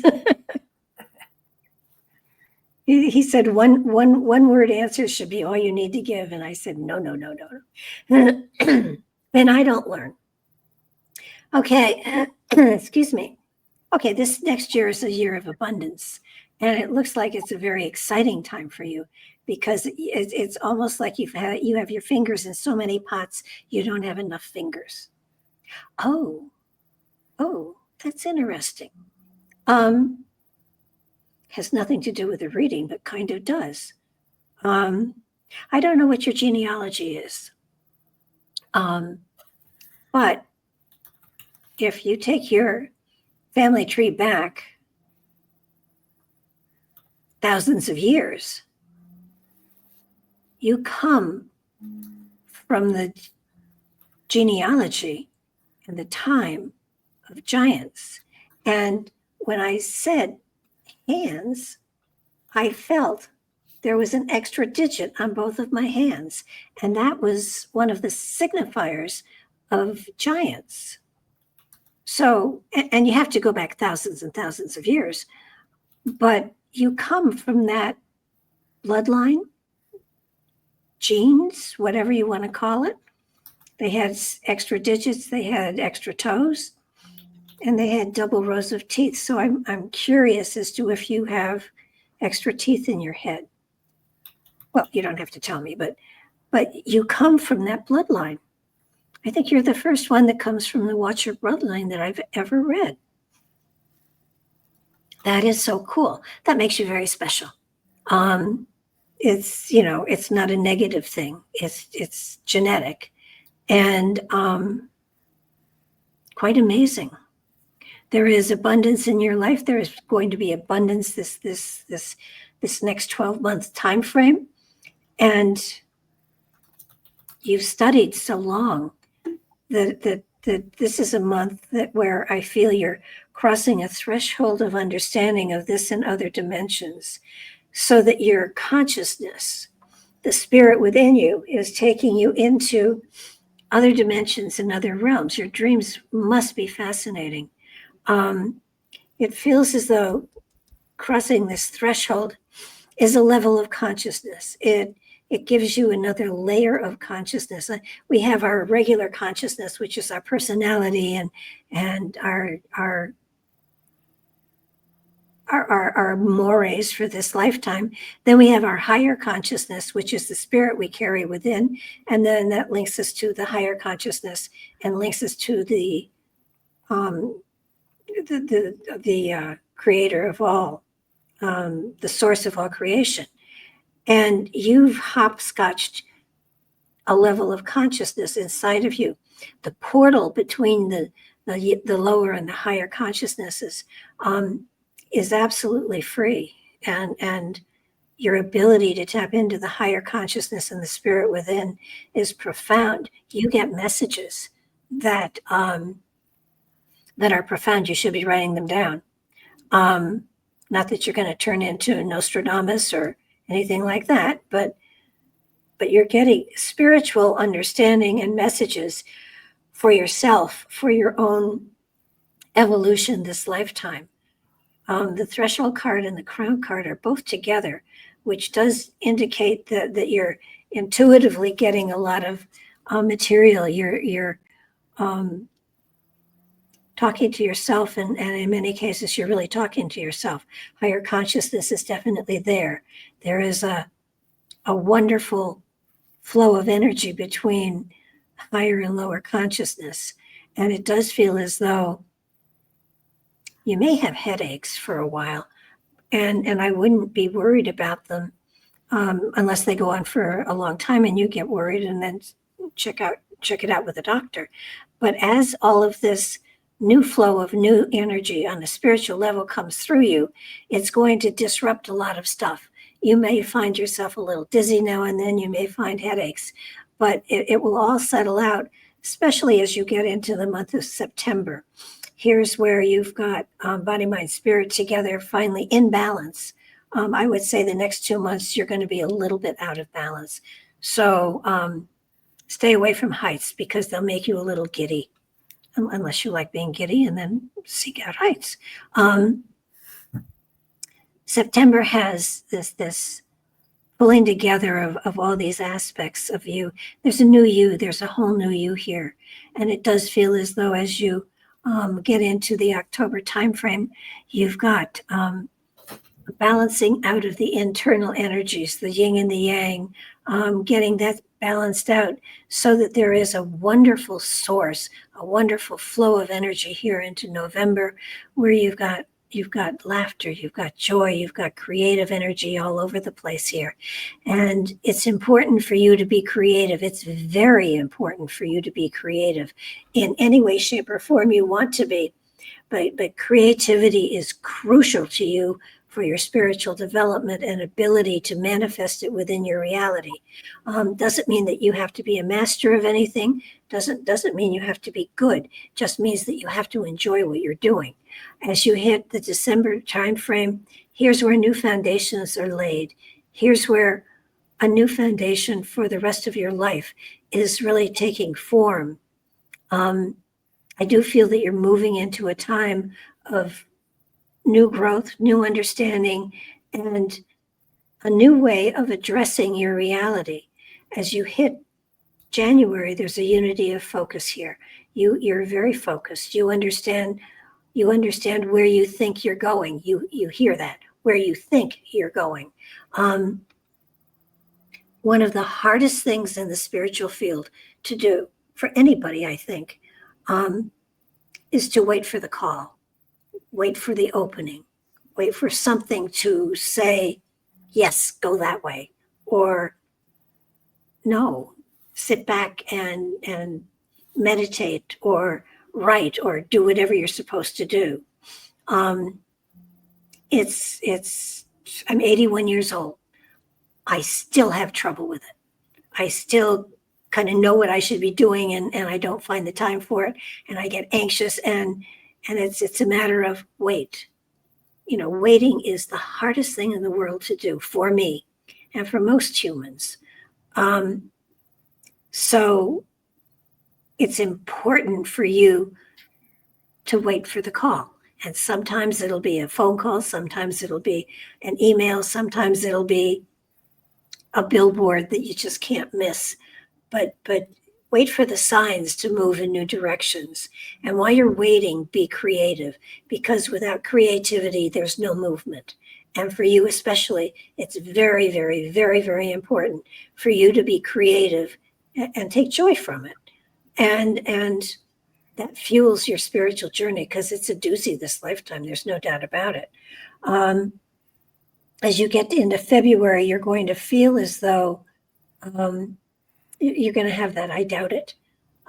Speaker 2: He said, one word answers should be all you need to give. And I said, no. And I don't learn. Okay, excuse me. Okay, this next year is a year of abundance. And it looks like it's a very exciting time for you because it's almost like you have your fingers in so many pots, you don't have enough fingers. Oh, that's interesting. Has nothing to do with the reading, but kind of does. I don't know what your genealogy is. But if you take your family tree back thousands of years, you come from the genealogy and the time of giants. And when I said hands, I felt there was an extra digit on both of my hands. And that was one of the signifiers of giants. So, and you have to go back thousands and thousands of years, but you come from that bloodline, genes, whatever you want to call it. They had extra digits, they had extra toes, and they had double rows of teeth. So I'm curious as to if you have extra teeth in your head. Well, you don't have to tell me, but you come from that bloodline. I think you're the first one that comes from the Watcher bloodline that I've ever read. That is so cool. That makes you very special. It's, it's not a negative thing. It's genetic and quite amazing. There is abundance in your life. There is going to be abundance this next 12-month time frame. And you've studied so long that this is a month where I feel you're crossing a threshold of understanding of this and other dimensions, so that your consciousness, the spirit within you, is taking you into other dimensions and other realms. Your dreams must be fascinating. It feels as though crossing this threshold is a level of consciousness. It gives you another layer of consciousness. We have our regular consciousness, which is our personality and our mores for this lifetime. Then we have our higher consciousness, which is the spirit we carry within, and then that links us to the higher consciousness and links us to the creator of all, the source of all creation. And you've hopscotched a level of consciousness inside of you. The portal between the lower and the higher consciousnesses is absolutely free, and your ability to tap into the higher consciousness and the spirit within is profound. You get messages that that are profound. You should be writing them down. Not that you're going to turn into Nostradamus or anything like that, but you're getting spiritual understanding and messages for yourself, for your own evolution this lifetime. The threshold card and the crown card are both together, which does indicate that you're intuitively getting a lot of material. You're talking to yourself, and in many cases, you're really talking to yourself. Higher consciousness is definitely there. There is a wonderful flow of energy between higher and lower consciousness. And it does feel as though you may have headaches for a while, and I wouldn't be worried about them unless they go on for a long time and you get worried, and then check it out with a doctor. But as all of this new flow of new energy on a spiritual level comes through you, it's going to disrupt a lot of stuff. You may find yourself a little dizzy now and then, you may find headaches, but it will all settle out, especially as you get into the month of September. Here's where you've got body, mind, spirit together, finally in balance. I would say the next 2 months, you're going to be a little bit out of balance. So stay away from heights because they'll make you a little giddy, unless you like being giddy, and then seek out heights. September has this pulling together of all these aspects of you. There's a new you. There's a whole new you here. And it does feel as though as you get into the October timeframe, you've got balancing out of the internal energies, the yin and the yang, getting that balanced out so that there is a wonderful source, a wonderful flow of energy here into November, where you've got laughter, you've got joy, you've got creative energy all over the place here. And it's important for you to be creative. It's very important for you to be creative in any way, shape, or form you want to be. But creativity is crucial to you for your spiritual development and ability to manifest it within your reality. Doesn't mean that you have to be a master of anything. Doesn't mean you have to be good. Just means that you have to enjoy what you're doing. As you hit the December timeframe, here's where new foundations are laid. Here's where a new foundation for the rest of your life is really taking form. I do feel that you're moving into a time of new growth, new understanding, and a new way of addressing your reality. As you hit January, there's a unity of focus here. You're very focused. You understand where you think you're going. You hear that, where you think you're going. One of the hardest things in the spiritual field to do for anybody, I think, is to wait for the call, wait for the opening, wait for something to say, yes, go that way, or no, sit back and meditate or write or do whatever you're supposed to do. I'm 81 years old. I still have trouble with it. I still kind of know what I should be doing, and I don't find the time for it, and I get anxious, and it's a matter of wait. Waiting is the hardest thing in the world to do for me and for most humans. So it's important for you to wait for the call. And sometimes it'll be a phone call, sometimes it'll be an email, sometimes it'll be a billboard that you just can't miss. But wait for the signs to move in new directions. And while you're waiting, be creative, because without creativity, there's no movement. And for you especially, it's very, very, very, very important for you to be creative and take joy from it. And that fuels your spiritual journey, because it's a doozy this lifetime. There's no doubt about it. As you get into February, you're going to feel as though you're going to have that I doubt it.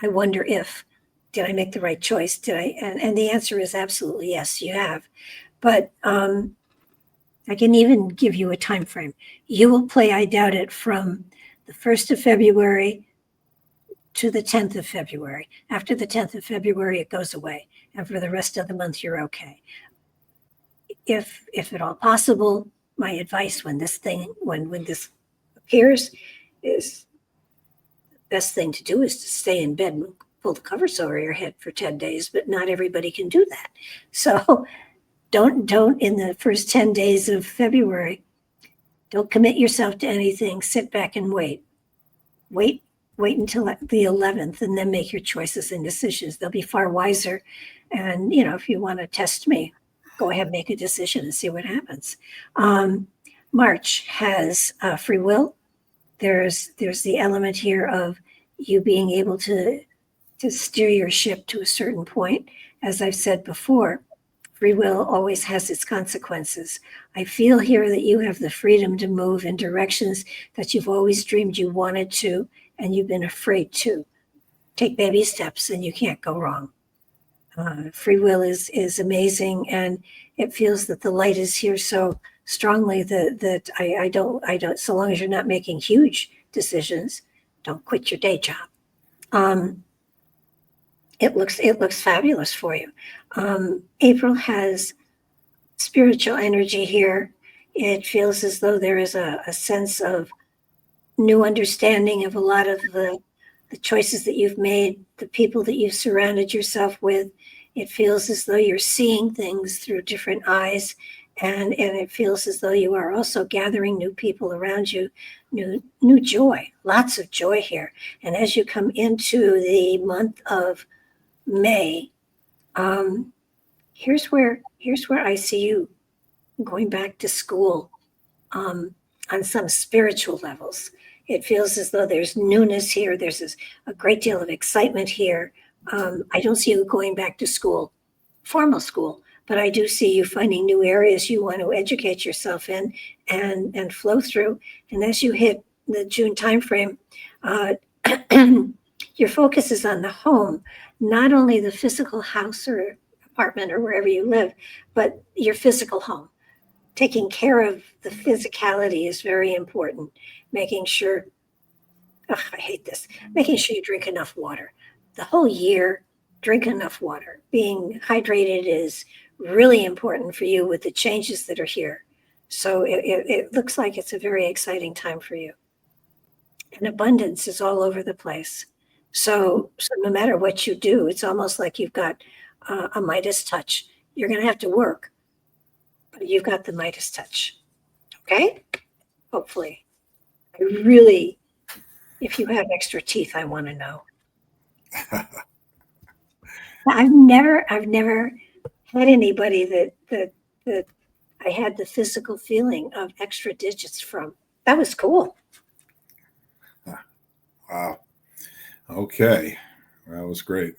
Speaker 2: I wonder if, did I make the right choice? Did I? And the answer is absolutely yes, you have. But I can even give you a time frame. You will play I doubt it from the 1st of February to the 10th of February. After the 10th of February, it goes away. And for the rest of the month, you're okay. If at all possible, my advice when this appears is the best thing to do is to stay in bed and pull the covers over your head for 10 days, but not everybody can do that. So don't in the first 10 days of February, don't commit yourself to anything. Sit back and wait. Wait until the 11th and then make your choices and decisions. They'll be far wiser. And, if you want to test me, go ahead, make a decision and see what happens. March has free will. There's the element here of you being able to steer your ship to a certain point. As I've said before, free will always has its consequences. I feel here that you have the freedom to move in directions that you've always dreamed you wanted to, and you've been afraid to. Take baby steps and you can't go wrong. Free will is amazing, and it feels that the light is here so strongly that I don't, so long as you're not making huge decisions, don't quit your day job. It looks fabulous for you. April has spiritual energy here. It feels as though there is a sense of new understanding of a lot of the choices that you've made, the people that you've surrounded yourself with. It feels as though you're seeing things through different eyes, and it feels as though you are also gathering new people around you, new joy, lots of joy here. And as you come into the month of May, here's where I see you going back to school on some spiritual levels. It feels as though there's newness here. There's a great deal of excitement here. I don't see you going back to school, formal school, but I do see you finding new areas you want to educate yourself in and flow through. And as you hit the June timeframe, your focus is on the home, not only the physical house or apartment or wherever you live, but your physical home. Taking care of the physicality is very important. Making sure, I hate this, making sure you drink enough water. The whole year, drink enough water. Being hydrated is really important for you with the changes that are here. So it looks like it's a very exciting time for you. And abundance is all over the place. So no matter what you do, it's almost like you've got a Midas touch. You're going to have to work, but you've got the Midas touch. Okay? Hopefully. I really, if you have extra teeth, I want to know. I've never had anybody that I had the physical feeling of extra digits from. That was cool.
Speaker 3: Wow. Okay. That was great.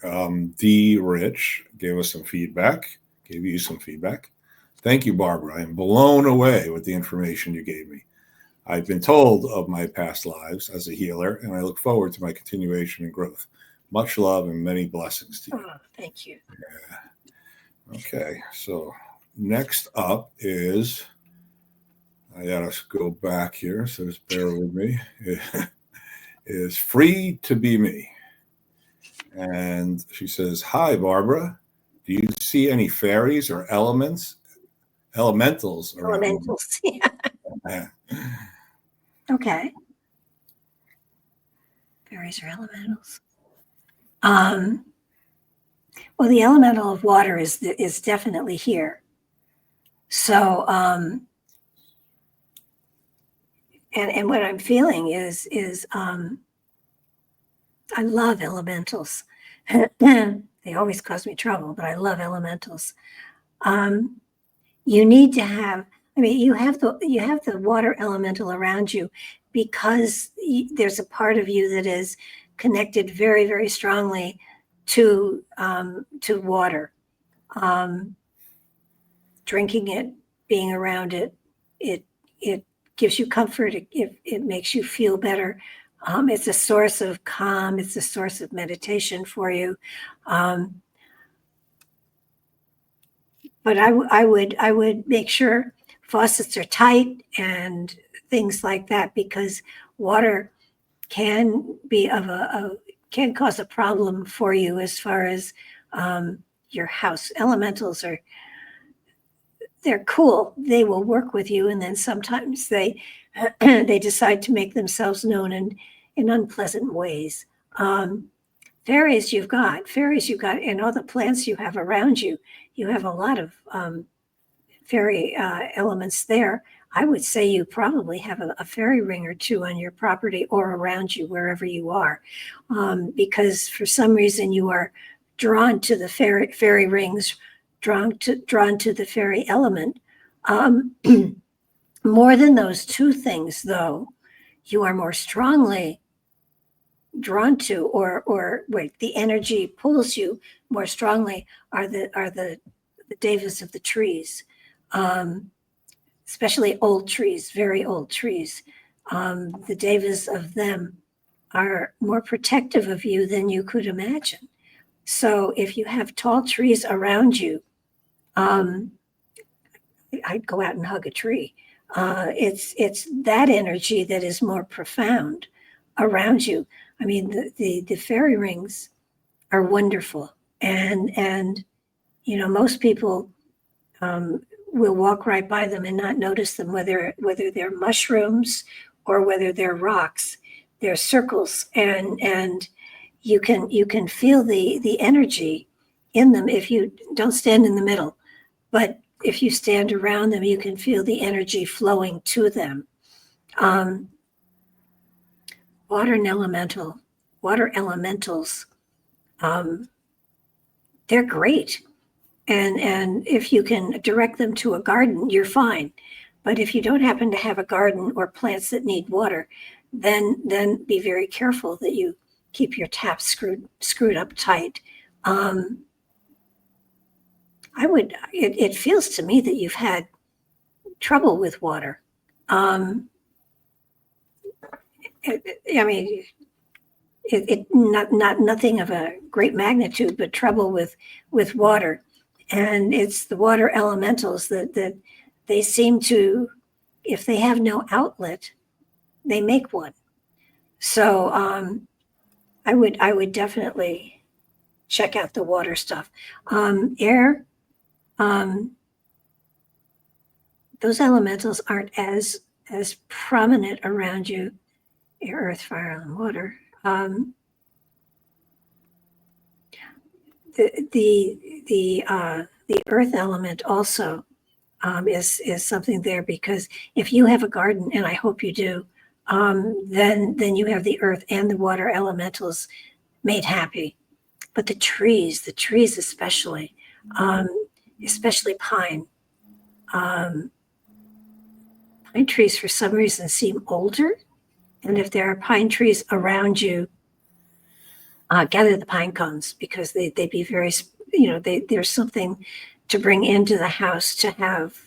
Speaker 3: D. Rich gave you some feedback. Thank you, Barbara. I am blown away with the information you gave me. I've been told of my past lives as a healer, and I look forward to my continuation and growth. Much love and many blessings to you.
Speaker 2: Oh, thank you.
Speaker 3: Yeah. Okay. So next up is, I gotta go back here, so just bear with me. Is Free to Be Me. And she says, "Hi, Barbara. Do you see any fairies or elementals around?"
Speaker 2: Elementals. Yeah. Okay. Fairies or elementals. Well, the elemental of water is definitely here. So, and what I'm feeling is I love elementals. They always cause me trouble, but I love elementals. You need to have. I mean, you have the water elemental around you because there's a part of you that is connected very, very strongly to water. Drinking it, being around it, it gives you comfort. It makes you feel better. It's a source of calm. It's a source of meditation for you. But I would make sure faucets are tight and things like that, because water can be can cause a problem for you as far as your house. Elementals they're cool. They will work with you, and then sometimes they they decide to make themselves known in unpleasant ways. Fairies you've got, and all the plants you have around you. You have a lot of fairy elements there. I would say you probably have a fairy ring or two on your property or around you, wherever you are, because for some reason you are drawn to the fairy rings, drawn to the fairy element. More than those two things, though, you are more strongly drawn to, or wait, the energy pulls you more strongly are the devas of the trees, especially old trees, very old trees. The devas of them are more protective of you than you could imagine. So if you have tall trees around you, I'd go out and hug a tree. It's that energy that is more profound around you. I mean, the fairy rings are wonderful, and most people will walk right by them and not notice them, whether they're mushrooms or whether they're rocks. They're circles, and you can feel the energy in them if you don't stand in the middle, but if you stand around them, you can feel the energy flowing to them. Water elementals, they're great. And if you can direct them to a garden, you're fine. But if you don't happen to have a garden or plants that need water, then be very careful that you keep your taps screwed up tight. It feels to me that you've had trouble with water. I mean, nothing of a great magnitude, but trouble with water. And it's the water elementals that they seem to, if they have no outlet, they make one. So I would definitely check out the water stuff. Air, those elementals aren't as prominent around you. Air, earth, fire, and water. The earth element also is something there, because if you have a garden, and I hope you do, then you have the earth and the water elementals made happy. But the trees especially pine. Pine trees for some reason seem older, and if there are pine trees around you, gather the pine cones, because they'd be very, there's something to bring into the house to have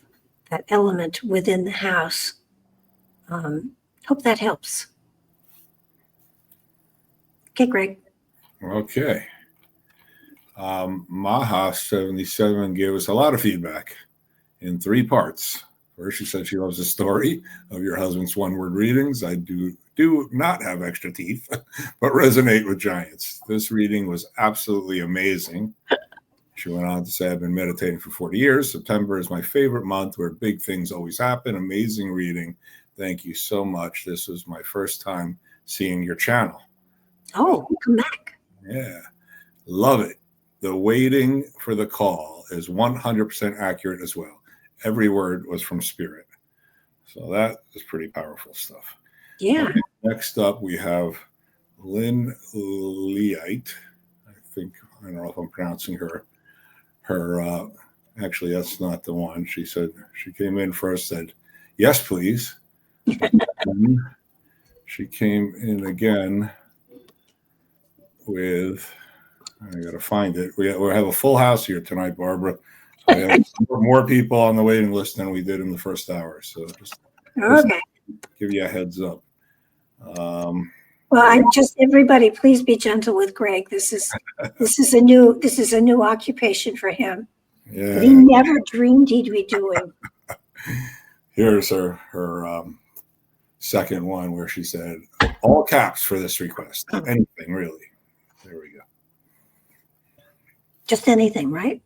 Speaker 2: that element within the house. Hope that helps. Okay, Greg.
Speaker 3: Okay. Maha77 gave us a lot of feedback in 3 parts. First, she said she loves the story of your husband's one-word readings. I do not have extra teeth, but resonate with giants. This reading was absolutely amazing. She went on to say, I've been meditating for 40 years. September is my favorite month, where big things always happen. Amazing reading. Thank you so much. This was my first time seeing your channel.
Speaker 2: Oh, come back.
Speaker 3: Yeah. Love it. the waiting for the call is 100% accurate as well. Every word was from Spirit. So that is pretty powerful stuff.
Speaker 2: Yeah.
Speaker 3: Okay, next up, we have Lynn Leite. I don't know if I'm pronouncing her. Actually, that's not the one. She said, she came in first, said, yes, please. She came in again with, I got to find it. We have a full house here tonight, Barbara. We have more people on the waiting list than we did in the first hour. So just give you a heads up.
Speaker 2: Well, everybody, please be gentle with Gregg. This is a new occupation for him that he never dreamed he'd be doing.
Speaker 3: Here's her second one where she said, all caps for this request. Anything, really. There we go.
Speaker 2: Just anything, right?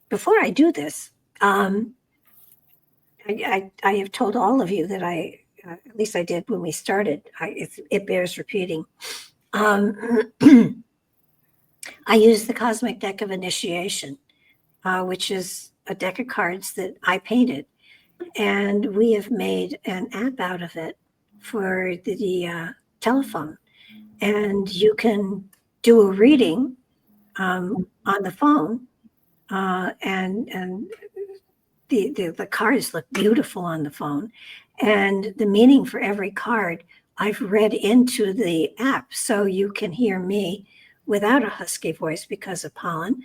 Speaker 2: Before I do this, I have told all of you that at least I did when we started. It bears repeating. I use the Cosmic Deck of Initiation, which is a deck of cards that I painted. And we have made an app out of it for the telephone. And you can do a reading on the phone. And the cards look beautiful on the phone. And the meaning for every card I've read into the app, so you can hear me without a husky voice because of pollen,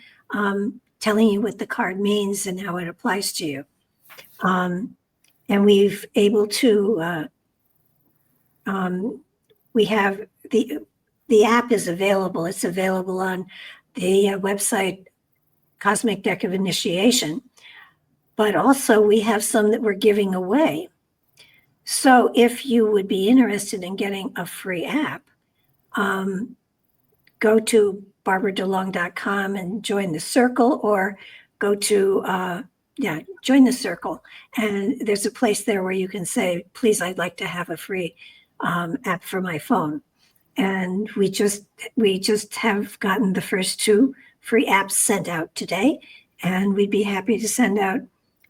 Speaker 2: telling you what the card means and how it applies to you. And we've able to, we have the app is available. It's available on the website Cosmic Deck of Initiation, but also we have some that we're giving away. So if you would be interested in getting a free app, go to barbaradalong.com and join the circle, or go to, join the circle. And there's a place there where you can say, please, I'd like to have a free app for my phone. And we just have gotten the first 2 free apps sent out today. And we'd be happy to send out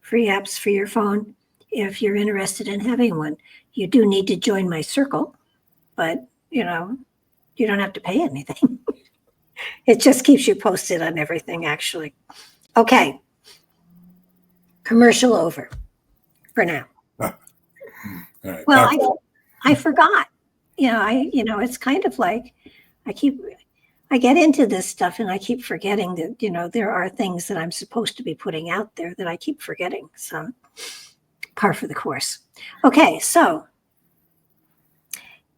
Speaker 2: free apps for your phone if you're interested in having one. You do need to join my circle, but you don't have to pay anything. It just keeps you posted on everything, actually. Okay. Commercial over for now.
Speaker 3: All right.
Speaker 2: Well, I forgot. It's kind of like I get into this stuff and I keep forgetting that, there are things that I'm supposed to be putting out there that I keep forgetting. So par for the course. Okay, so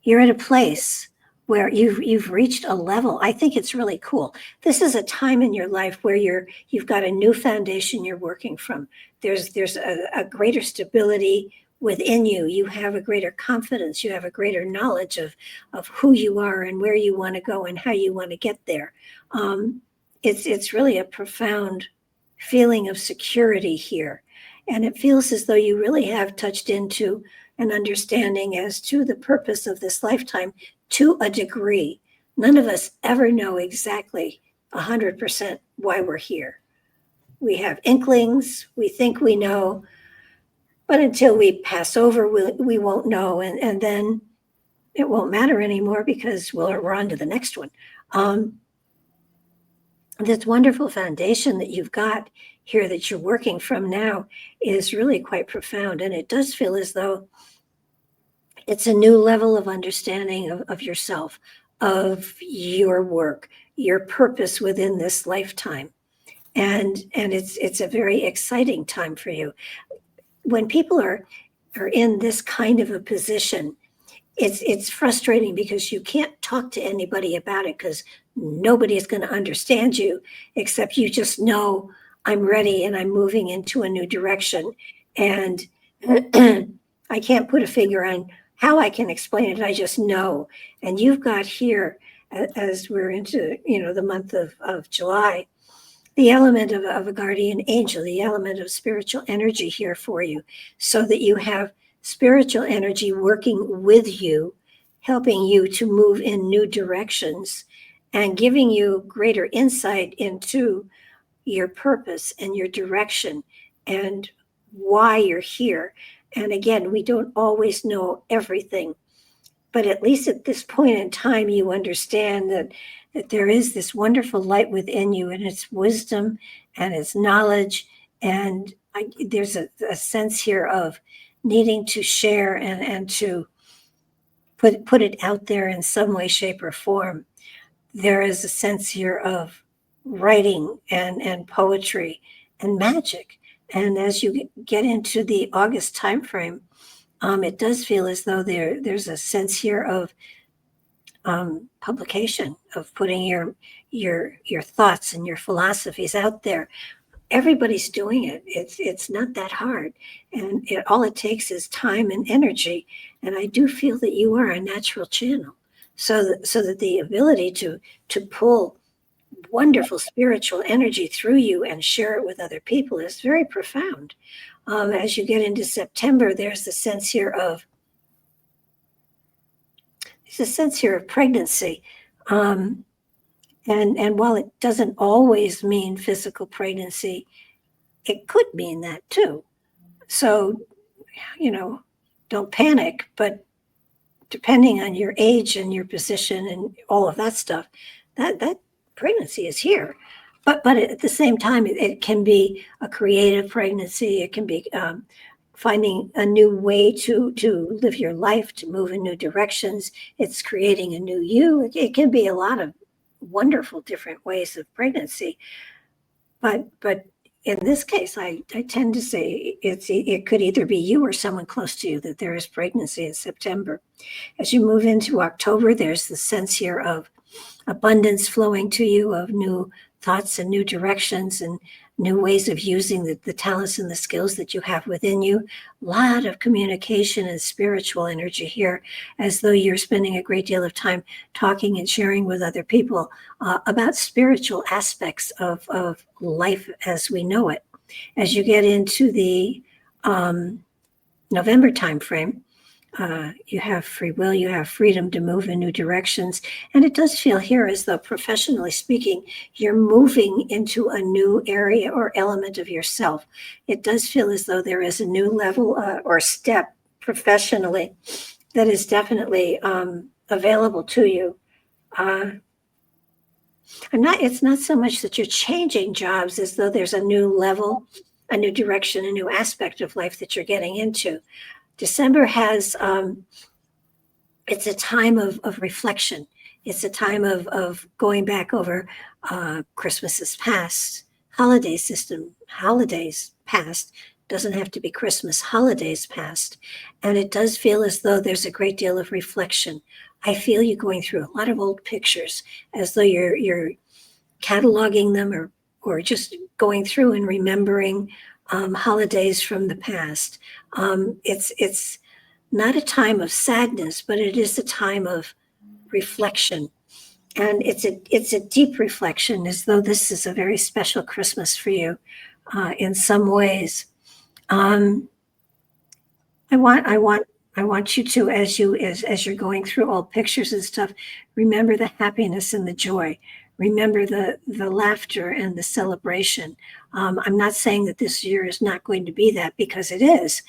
Speaker 2: you're at a place where you've reached a level. I think it's really cool. This is a time in your life where you've got a new foundation you're working from. There's a greater stability within you. You have a greater confidence. You have a greater knowledge of who you are and where you want to go and how you want to get there. It's really a profound feeling of security here. And it feels as though you really have touched into an understanding as to the purpose of this lifetime to a degree. None of us ever know exactly 100% why we're here. We have inklings, we think we know, but until we pass over, we won't know. And then it won't matter anymore because we're on to the next one. This wonderful foundation that you've got here that you're working from now is really quite profound. And it does feel as though it's a new level of understanding of yourself, of your work, your purpose within this lifetime. And it's a very exciting time for you. When people are in this kind of a position, it's frustrating because you can't talk to anybody about it because nobody is going to understand you, except you just know, I'm ready and I'm moving into a new direction. And I can't put a finger on how I can explain it. I just know. And you've got here, as we're into, the month of July, the element of a guardian angel, the element of spiritual energy here for you, so that you have spiritual energy working with you, helping you to move in new directions. and giving you greater insight into your purpose and your direction and why you're here. And again, we don't always know everything, but at least at this point in time, you understand that there is this wonderful light within you, and it's wisdom and it's knowledge. And there's a sense here of needing to share and to put it out there in some way, shape, or form. There is a sense here of writing and poetry and magic. And as you get into the August timeframe, it does feel as though there's a sense here of publication, of putting your thoughts and your philosophies out there. Everybody's doing it. It's not that hard, and all it takes is time and energy. And I do feel that you are a natural channel, so that the ability to pull wonderful spiritual energy through you and share it with other people is very profound. As you get into September, there's a sense here of pregnancy. And while it doesn't always mean physical pregnancy, it could mean that too. So, don't panic, but depending on your age and your position and all of that stuff, that pregnancy is here. But at the same time, it can be a creative pregnancy. It can be finding a new way to live your life, to move in new directions. It's creating a new you. It can be a lot of wonderful different ways of pregnancy. But in this case, I tend to say it could either be you or someone close to you that there is pregnancy in September. As you move into October, there's the sense here of abundance flowing to you, of new thoughts and new directions and new ways of using the talents and the skills that you have within you. A lot of communication and spiritual energy here, as though you're spending a great deal of time talking and sharing with other people about spiritual aspects of life as we know it. As you get into the November timeframe, you have free will, you have freedom to move in new directions. And it does feel here as though, professionally speaking, you're moving into a new area or element of yourself. It does feel as though there is a new level or step professionally that is definitely available to you. It's not so much that you're changing jobs as though there's a new level, a new direction, a new aspect of life that you're getting into. December has, it's a time of reflection. It's a time of going back over Christmases past, holidays past. Doesn't have to be Christmas, holidays past. And it does feel as though there's a great deal of reflection. I feel you going through a lot of old pictures, as though you're cataloging them or just going through and remembering holidays from the past. It's not a time of sadness, but it is a time of reflection. And it's a deep reflection, as though this is a very special Christmas for you in some ways. I want you to, as you're going through old pictures and stuff, remember the happiness and the joy. Remember the laughter and the celebration. I'm not saying that this year is not going to be that, because it is,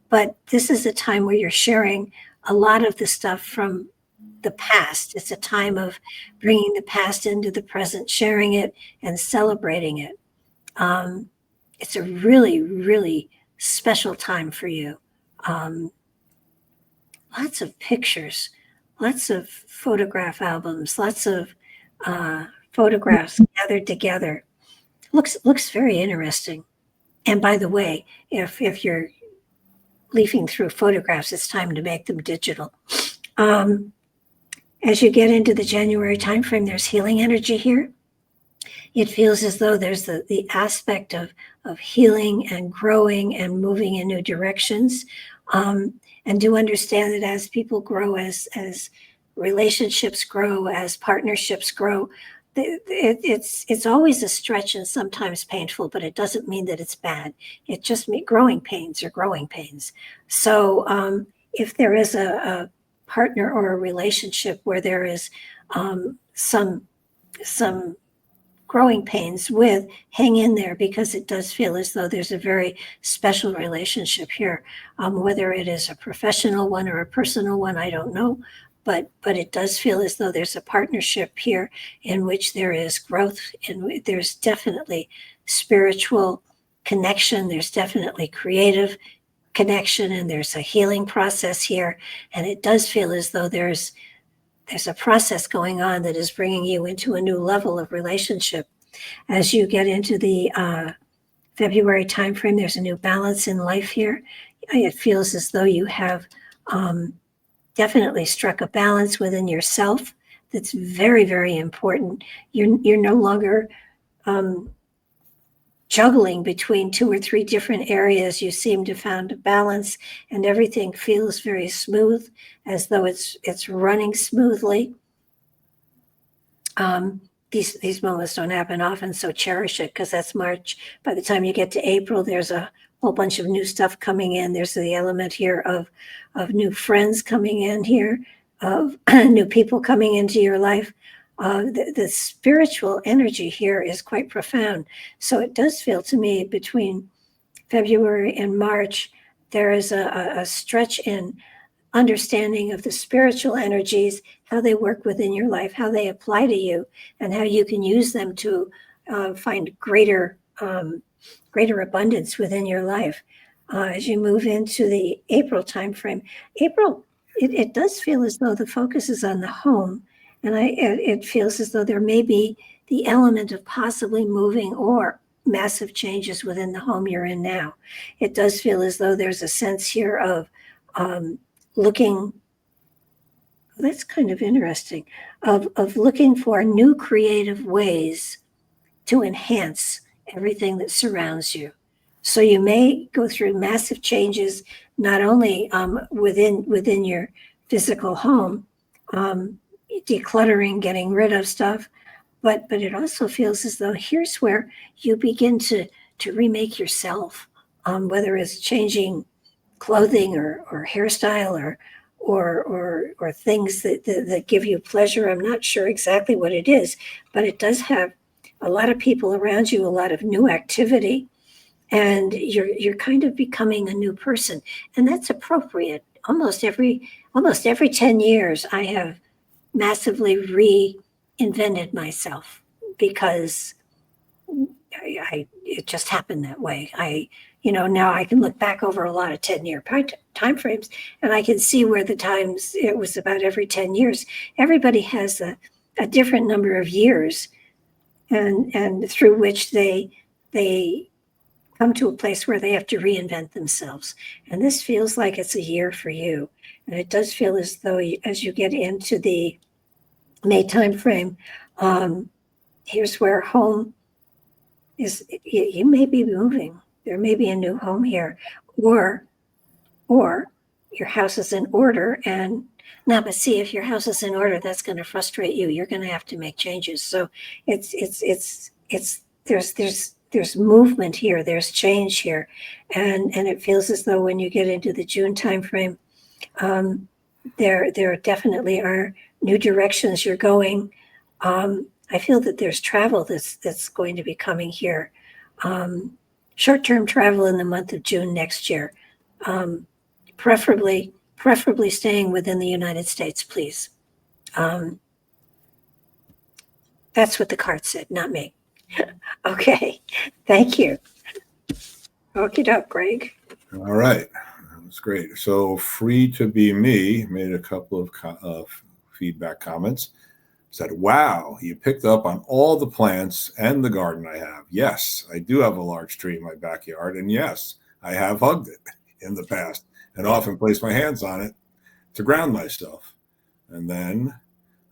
Speaker 2: but this is a time where you're sharing a lot of the stuff from the past. It's a time of bringing the past into the present, sharing it and celebrating it. It's a really, really special time for you. Lots of pictures, lots of photograph albums, lots of photographs gathered together. Looks very interesting. And by the way, if you're leafing through photographs, it's time to make them digital. As you get into the January timeframe, there's healing energy here. It feels as though there's the aspect of healing and growing and moving in new directions. And do understand that as people grow, as relationships grow, as partnerships grow, it's always a stretch and sometimes painful, but it doesn't mean that it's bad. It just means growing pains are growing pains. So if there is a partner or a relationship where there is some some growing pains with, hang in there, because it does feel as though there's a very special relationship here. Whether it is a professional one or a personal one, I don't know. But it does feel as though there's a partnership here in which there is growth, and there's definitely spiritual connection. There's definitely creative connection, and there's a healing process here. And it does feel as though there's a process going on that is bringing you into a new level of relationship. As you get into the February timeframe, there's a new balance in life here. It feels as though you have definitely struck a balance within yourself that's very, very important. You're no longer juggling between 2 or 3 different areas. You seem to have found a balance, and everything feels very smooth, as though it's running smoothly. These moments don't happen often, so cherish it, because that's March. By the time you get to April, there's a whole bunch of new stuff coming in. There's the element here of new friends coming in here, of new people coming into your life. The spiritual energy here is quite profound. So it does feel to me between February and March, there is a stretch in understanding of the spiritual energies, how they work within your life, how they apply to you, and how you can use them to find greater abundance within your life. As you move into the April timeframe, April, it does feel as though the focus is on the home. And it feels as though there may be the element of possibly moving or massive changes within the home you're in now. It does feel as though there's a sense here of looking, that's kind of interesting, of looking for new creative ways to enhance everything that surrounds you. So you may go through massive changes, not only within your physical home, decluttering, getting rid of stuff, but it also feels as though here's where you begin to remake yourself, whether it's changing clothing or hairstyle or things that give you pleasure. I'm not sure exactly what it is, but it does have a lot of people around you, a lot of new activity, and you're kind of becoming a new person, and that's appropriate. Almost every 10 years, I have massively reinvented myself, because it just happened that way. Now I can look back over a lot of 10-year time frames, and I can see where the times it was about every 10 years. Everybody has a different number of years, and through which they come to a place where they have to reinvent themselves. And this feels like it's a year for you. And it does feel as though as you get into the May timeframe, here's where home is. You may be moving. There may be a new home here, or your house is in order. And now, but see, if your house is in order, that's going to frustrate you. You're going to have to make changes. So there's movement here. There's change here, and it feels as though when you get into the June timeframe, there definitely are new directions you're going. I feel that there's travel that's going to be coming here. Short-term travel in the month of June next year. Preferably staying within the United States, please. That's what the card said, not me. Okay, thank you. Okie doke, Greg.
Speaker 3: All right, that's great. So Free to Be Me made a couple of feedback comments. Said, wow, you picked up on all the plants and the garden I have. Yes, I do have a large tree in my backyard, and yes, I have hugged it in the past and often placed my hands on it to ground myself. And then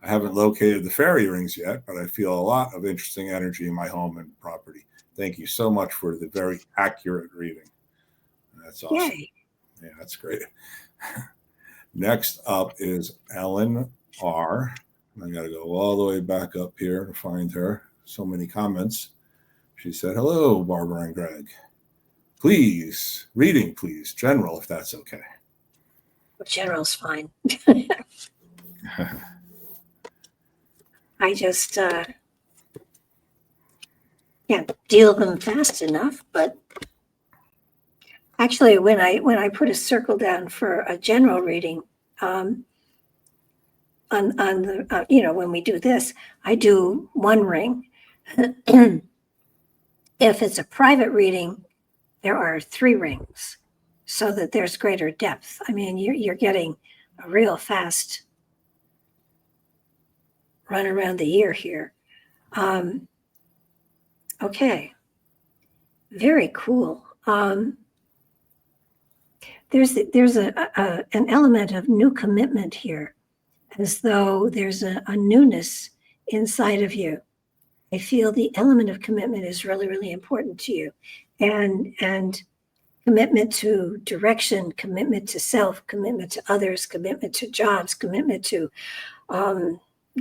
Speaker 3: I haven't located the fairy rings yet, but I feel a lot of interesting energy in my home and property. Thank you so much for the very accurate reading. That's awesome.
Speaker 2: Yay.
Speaker 3: Yeah, that's great. Next up is Ellen R. I got to go all the way back up here to find her. So many comments. She said, hello, Barbara and Greg. Please, reading, please. General, if that's okay.
Speaker 2: General's fine. I just, can't deal them fast enough, but actually when I put a circle down for a general reading, on the, when we do this, I do one ring. If it's a private reading, there are 3 rings so that there's greater depth. I mean, you're getting a real fast run around the ear here. Okay, very cool. There's an element of new commitment here, as though there's a newness inside of you. I feel the element of commitment is really, really important to you, and commitment to direction, commitment to self, commitment to others, commitment to jobs, commitment to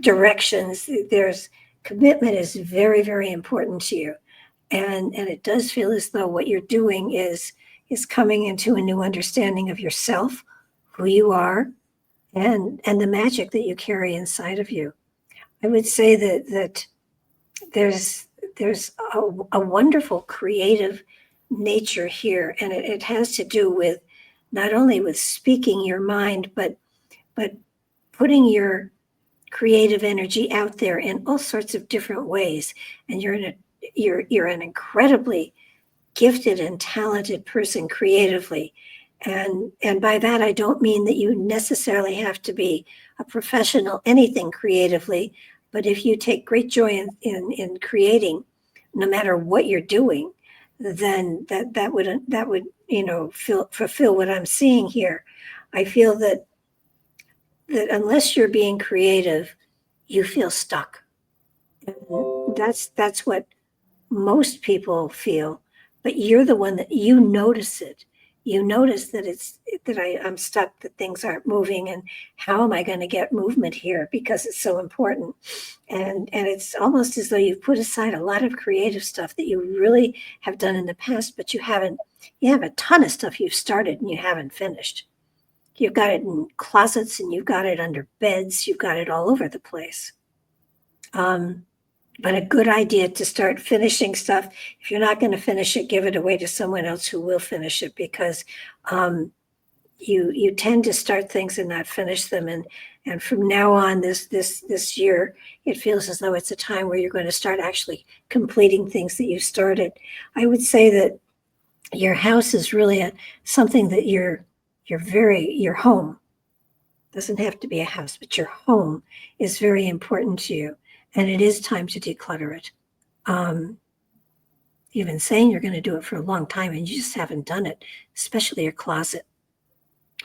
Speaker 2: directions. There's commitment is very, very important to you, and it does feel as though what you're doing is coming into a new understanding of yourself, who you are, and the magic that you carry inside of you. I would say that there's a wonderful creative nature here, and it has to do with not only with speaking your mind, but putting your creative energy out there in all sorts of different ways. And you're an incredibly gifted and talented person creatively. And by that, I don't mean that you necessarily have to be a professional anything creatively, but if you take great joy in creating, no matter what you're doing, then that would fulfill what I'm seeing here. I feel that unless you're being creative, you feel stuck. That's what most people feel, but you're the one that you notice it. You notice that I'm stuck, that things aren't moving, and how am I going to get movement here, because it's so important. And it's almost as though you've put aside a lot of creative stuff that you really have done in the past, but you have a ton of stuff you've started and you haven't finished. You've got it in closets, and you've got it under beds, you've got it all over the place. But a good idea to start finishing stuff. If you're not going to finish it, give it away to someone else who will finish it, because you tend to start things and not finish them. And from now on, this year, it feels as though it's a time where you're going to start actually completing things that you started. I would say that your house is really something that your home doesn't have to be a house, but your home is very important to you. And it is time to declutter it. You've been saying you're going to do it for a long time, and you just haven't done it, especially your closet.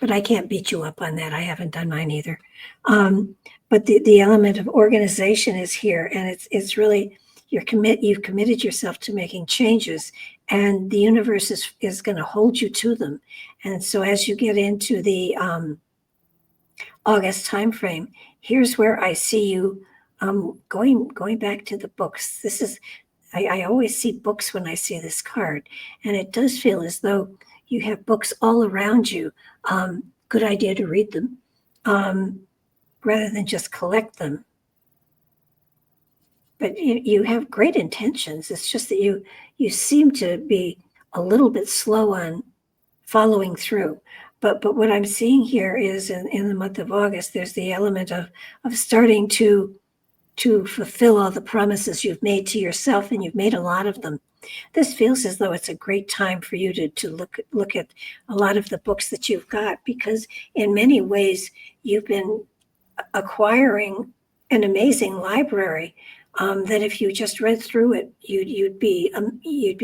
Speaker 2: But I can't beat you up on that. I haven't done mine either. But the element of organization is here, and it's really you've committed yourself to making changes, and the universe is going to hold you to them. And so as you get into the August timeframe, here's where I see you. Going back to the books, I always see books when I see this card, and it does feel as though you have books all around you. Good idea to read them rather than just collect them. But you have great intentions. It's just that you seem to be a little bit slow on following through. But what I'm seeing here is in the month of August, there's the element of starting to fulfill all the promises you've made to yourself, and you've made a lot of them. This feels as though it's a great time for you to look at a lot of the books that you've got, because in many ways you've been acquiring an amazing library that if you just read through it, you'd be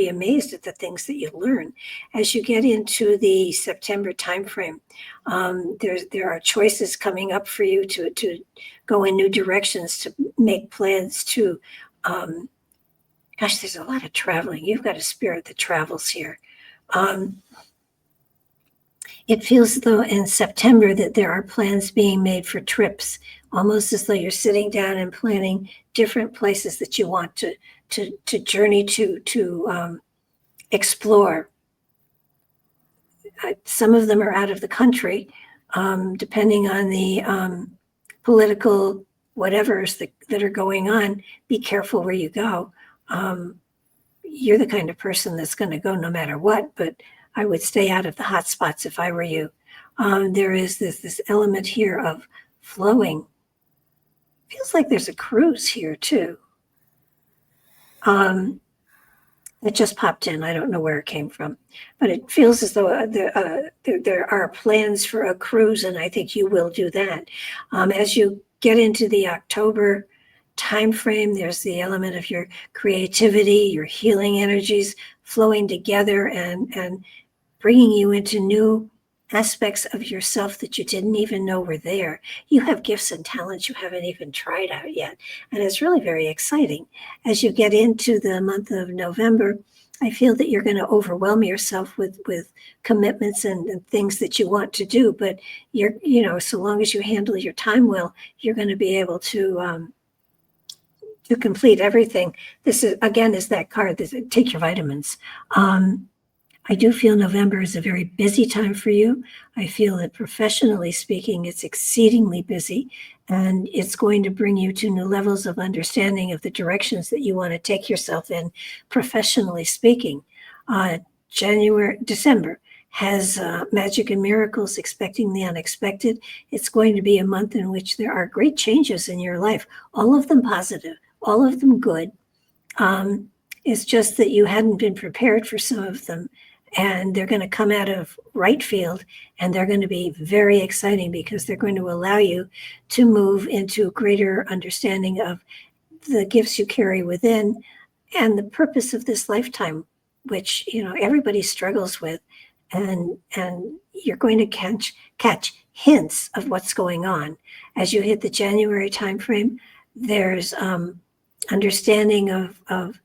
Speaker 2: amazed at the things that you learn. As you get into the September timeframe, there are choices coming up for you to go in new directions, to make plans to. There's a lot of traveling. You've got a spirit that travels here. It feels as though in September that there are plans being made for trips, almost as though you're sitting down and planning different places that you want to journey to explore. Some of them are out of the country, depending on the political whatevers that are going on. Be careful where you go. you're the kind of person that's going to go no matter what, but I would stay out of the hot spots if I were you. There is this element here of flowing. Feels like there's a cruise here too. It just popped in. I don't know where it came from, but it feels as though there are plans for a cruise, and I think you will do that. As you get into the October time frame, there's the element of your creativity, your healing energies flowing together and bringing you into new aspects of yourself that you didn't even know were there. You have gifts and talents you haven't even tried out yet, and it's really very exciting. As you get into the month of November, I feel that you're going to overwhelm yourself with commitments and things that you want to do, but so long as you handle your time well, you're going to be able to complete everything. This is that card that take your vitamins. I do feel November is a very busy time for you. I feel that professionally speaking, it's exceedingly busy, and it's going to bring you to new levels of understanding of the directions that you want to take yourself in, professionally speaking. December has magic and miracles, expecting the unexpected. It's going to be a month in which there are great changes in your life, all of them positive, all of them good. It's just that you hadn't been prepared for some of them. And they're going to come out of right field, and they're going to be very exciting because they're going to allow you to move into greater understanding of the gifts you carry within and the purpose of this lifetime, which everybody struggles with, and you're going to catch hints of what's going on as you hit the January timeframe. There's understanding of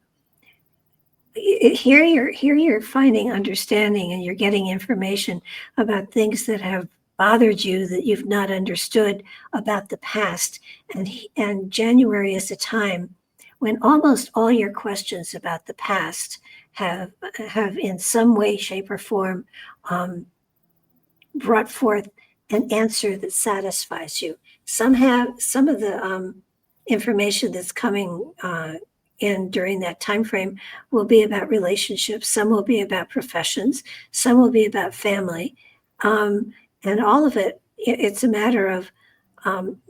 Speaker 2: here you're finding understanding, and you're getting information about things that have bothered you that you've not understood about the past. And January is a time when almost all your questions about the past have in some way, shape, or form brought forth an answer that satisfies you. Some of the information that's coming in during that time frame will be about relationships. Some will be about professions. Some will be about family. And all of it's a matter of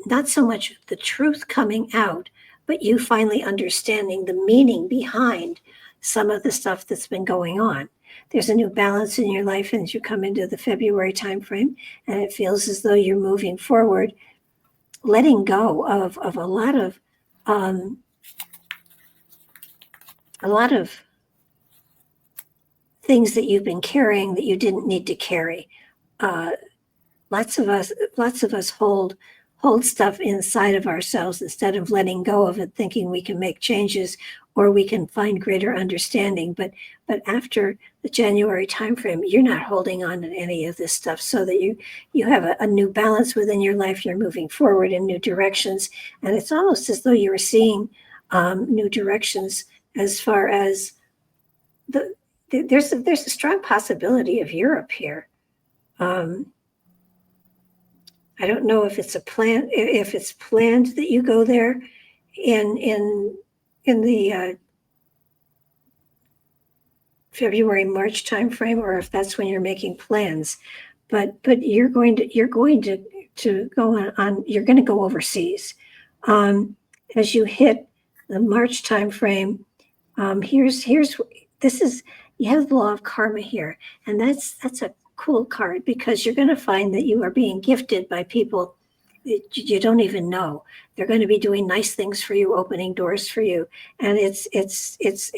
Speaker 2: not so much the truth coming out, but you finally understanding the meaning behind some of the stuff that's been going on. There's a new balance in your life as you come into the February timeframe, and it feels as though you're moving forward, letting go of a lot of things that you've been carrying that you didn't need to carry. Lots of us hold stuff inside of ourselves instead of letting go of it, thinking we can make changes or we can find greater understanding. But after the January timeframe, you're not holding on to any of this stuff, so that you have a new balance within your life. You're moving forward in new directions, and it's almost as though you're seeing new directions as far as there's a strong possibility of Europe here. I don't know if it's planned that you go there in the February, March timeframe, or if that's when you're making plans. But you're going to go on. You're going to go overseas as you hit the March timeframe. You have the law of karma here, and that's a cool card, because you're going to find that you are being gifted by people that you don't even know. They're going to be doing nice things for you, opening doors for you, and it's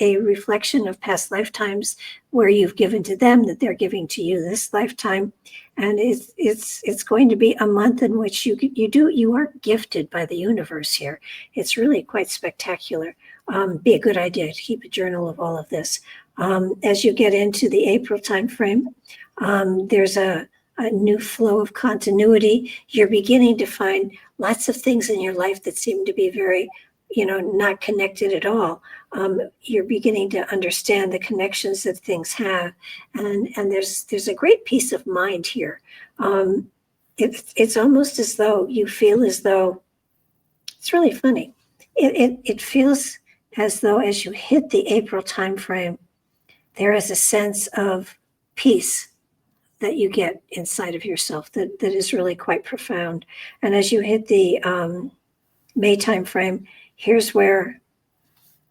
Speaker 2: a reflection of past lifetimes where you've given to them that they're giving to you this lifetime. And it's going to be a month in which you are gifted by the universe here. It's really quite spectacular. Be a good idea to keep a journal of all of this. As you get into the April timeframe, there's a new flow of continuity. You're beginning to find lots of things in your life that seem to be very, not connected at all. You're beginning to understand the connections that things have, and there's a great peace of mind here. It's almost as though you feel as though, it's really funny. It feels as though as you hit the April timeframe, there is a sense of peace that you get inside of yourself that is really quite profound. And as you hit the May timeframe, here's where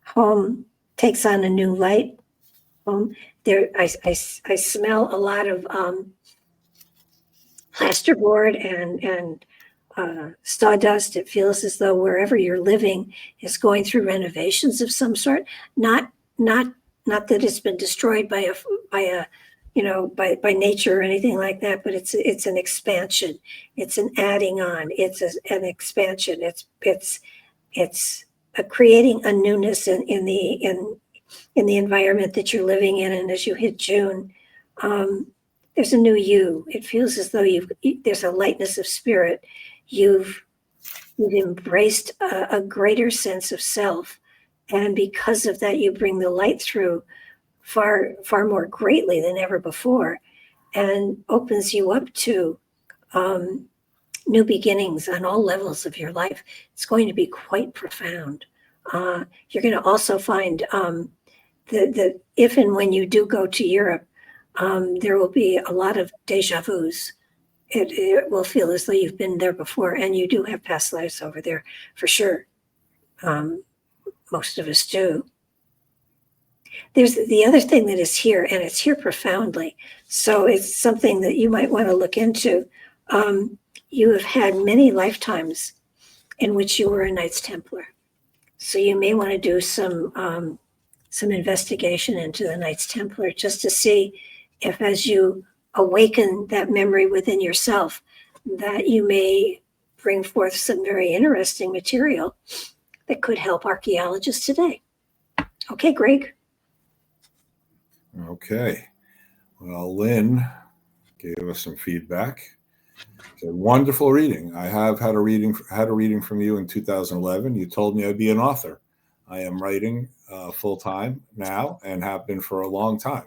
Speaker 2: home takes on a new light. There, I smell a lot of plasterboard and sawdust. It feels as though wherever you're living is going through renovations of some sort. Not that it's been destroyed by nature or anything like that, but it's an expansion. It's an adding on. It's an expansion. It's creating a newness in the environment that you're living in. And as you hit June, there's a new you. It feels as though there's a lightness of spirit. You've embraced a greater sense of self, and because of that, you bring the light through far more greatly than ever before, and opens you up to new beginnings on all levels of your life. It's going to be quite profound. You're going to also find that if and when you do go to Europe, there will be a lot of deja vus. It will feel as though you've been there before, and you do have past lives over there for sure. Most of us do. There's the other thing that is here, and it's here profoundly. So it's something that you might want to look into. You have had many lifetimes in which you were a Knights Templar. So you may want to do some investigation into the Knights Templar just to see if, as you awaken that memory within yourself, that you may bring forth some very interesting material that could help archaeologists today. Okay, Gregg.
Speaker 3: Okay. Well, Lynn gave us some feedback. It's a wonderful reading. I have had a reading from you in 2011. You told me I'd be an author. I am writing full time now and have been for a long time.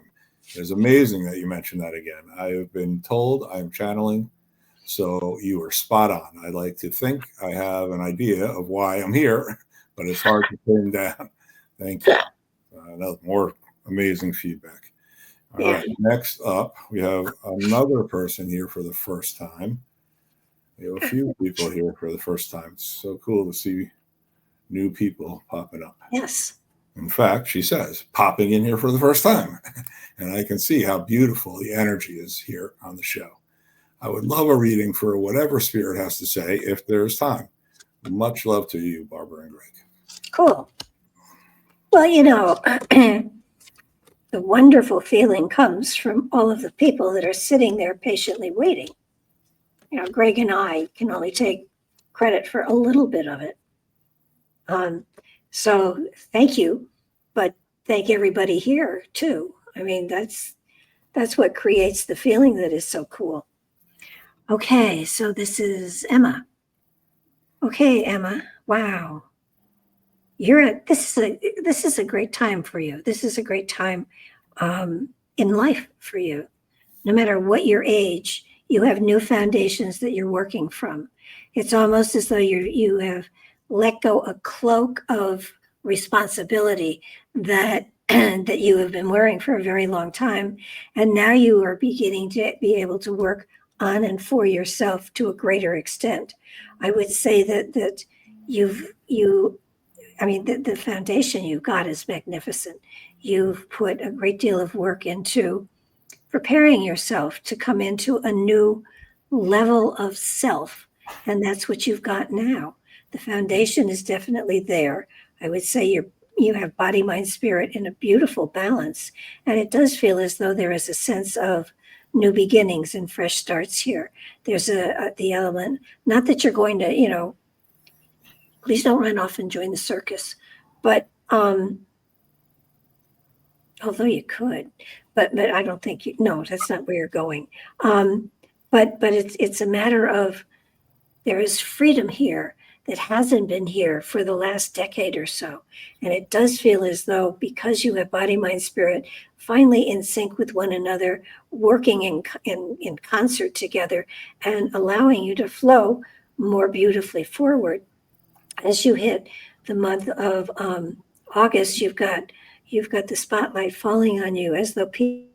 Speaker 3: It's amazing that you mentioned that again. I have been told I'm channeling, so you are spot on. I like to think I have an idea of why I'm here, but it's hard to pin down. Thank you. More amazing feedback. All right. Next up, we have another person here for the first time. We have a few people here for the first time. It's so cool to see new people popping up.
Speaker 2: Yes.
Speaker 3: In fact, she says, popping in here for the first time. And I can see how beautiful the energy is here on the show. I would love a reading for whatever Spirit has to say if there's time. Much love to you, Barbara and Gregg.
Speaker 2: Cool. Well, the wonderful feeling comes from all of the people that are sitting there patiently waiting. Gregg and I can only take credit for a little bit of it. So thank you, but thank everybody here too. I mean, that's what creates the feeling that is so cool. Okay, so this is Emma. Okay, Emma. Wow. This is a great time for you. This is a great time in life for you. No matter what your age, you have new foundations that you're working from. It's almost as though you have let go a cloak of responsibility that you have been wearing for a very long time, and now you are beginning to be able to work on and for yourself to a greater extent. I would say that the foundation you've got is magnificent. You've put a great deal of work into preparing yourself to come into a new level of self, and that's what you've got now. The foundation is definitely there. I would say you have body, mind, spirit in a beautiful balance, and it does feel as though there is a sense of new beginnings and fresh starts here. There's the element, not that you're going to, please don't run off and join the circus, but although you could, but I don't think no, that's not where you're going. But it's a matter of there is freedom here that hasn't been here for the last decade or so. And it does feel as though, because you have body, mind, spirit finally in sync with one another, working in concert together and allowing you to flow more beautifully forward as you hit the month of August, you've got the spotlight falling on you as though people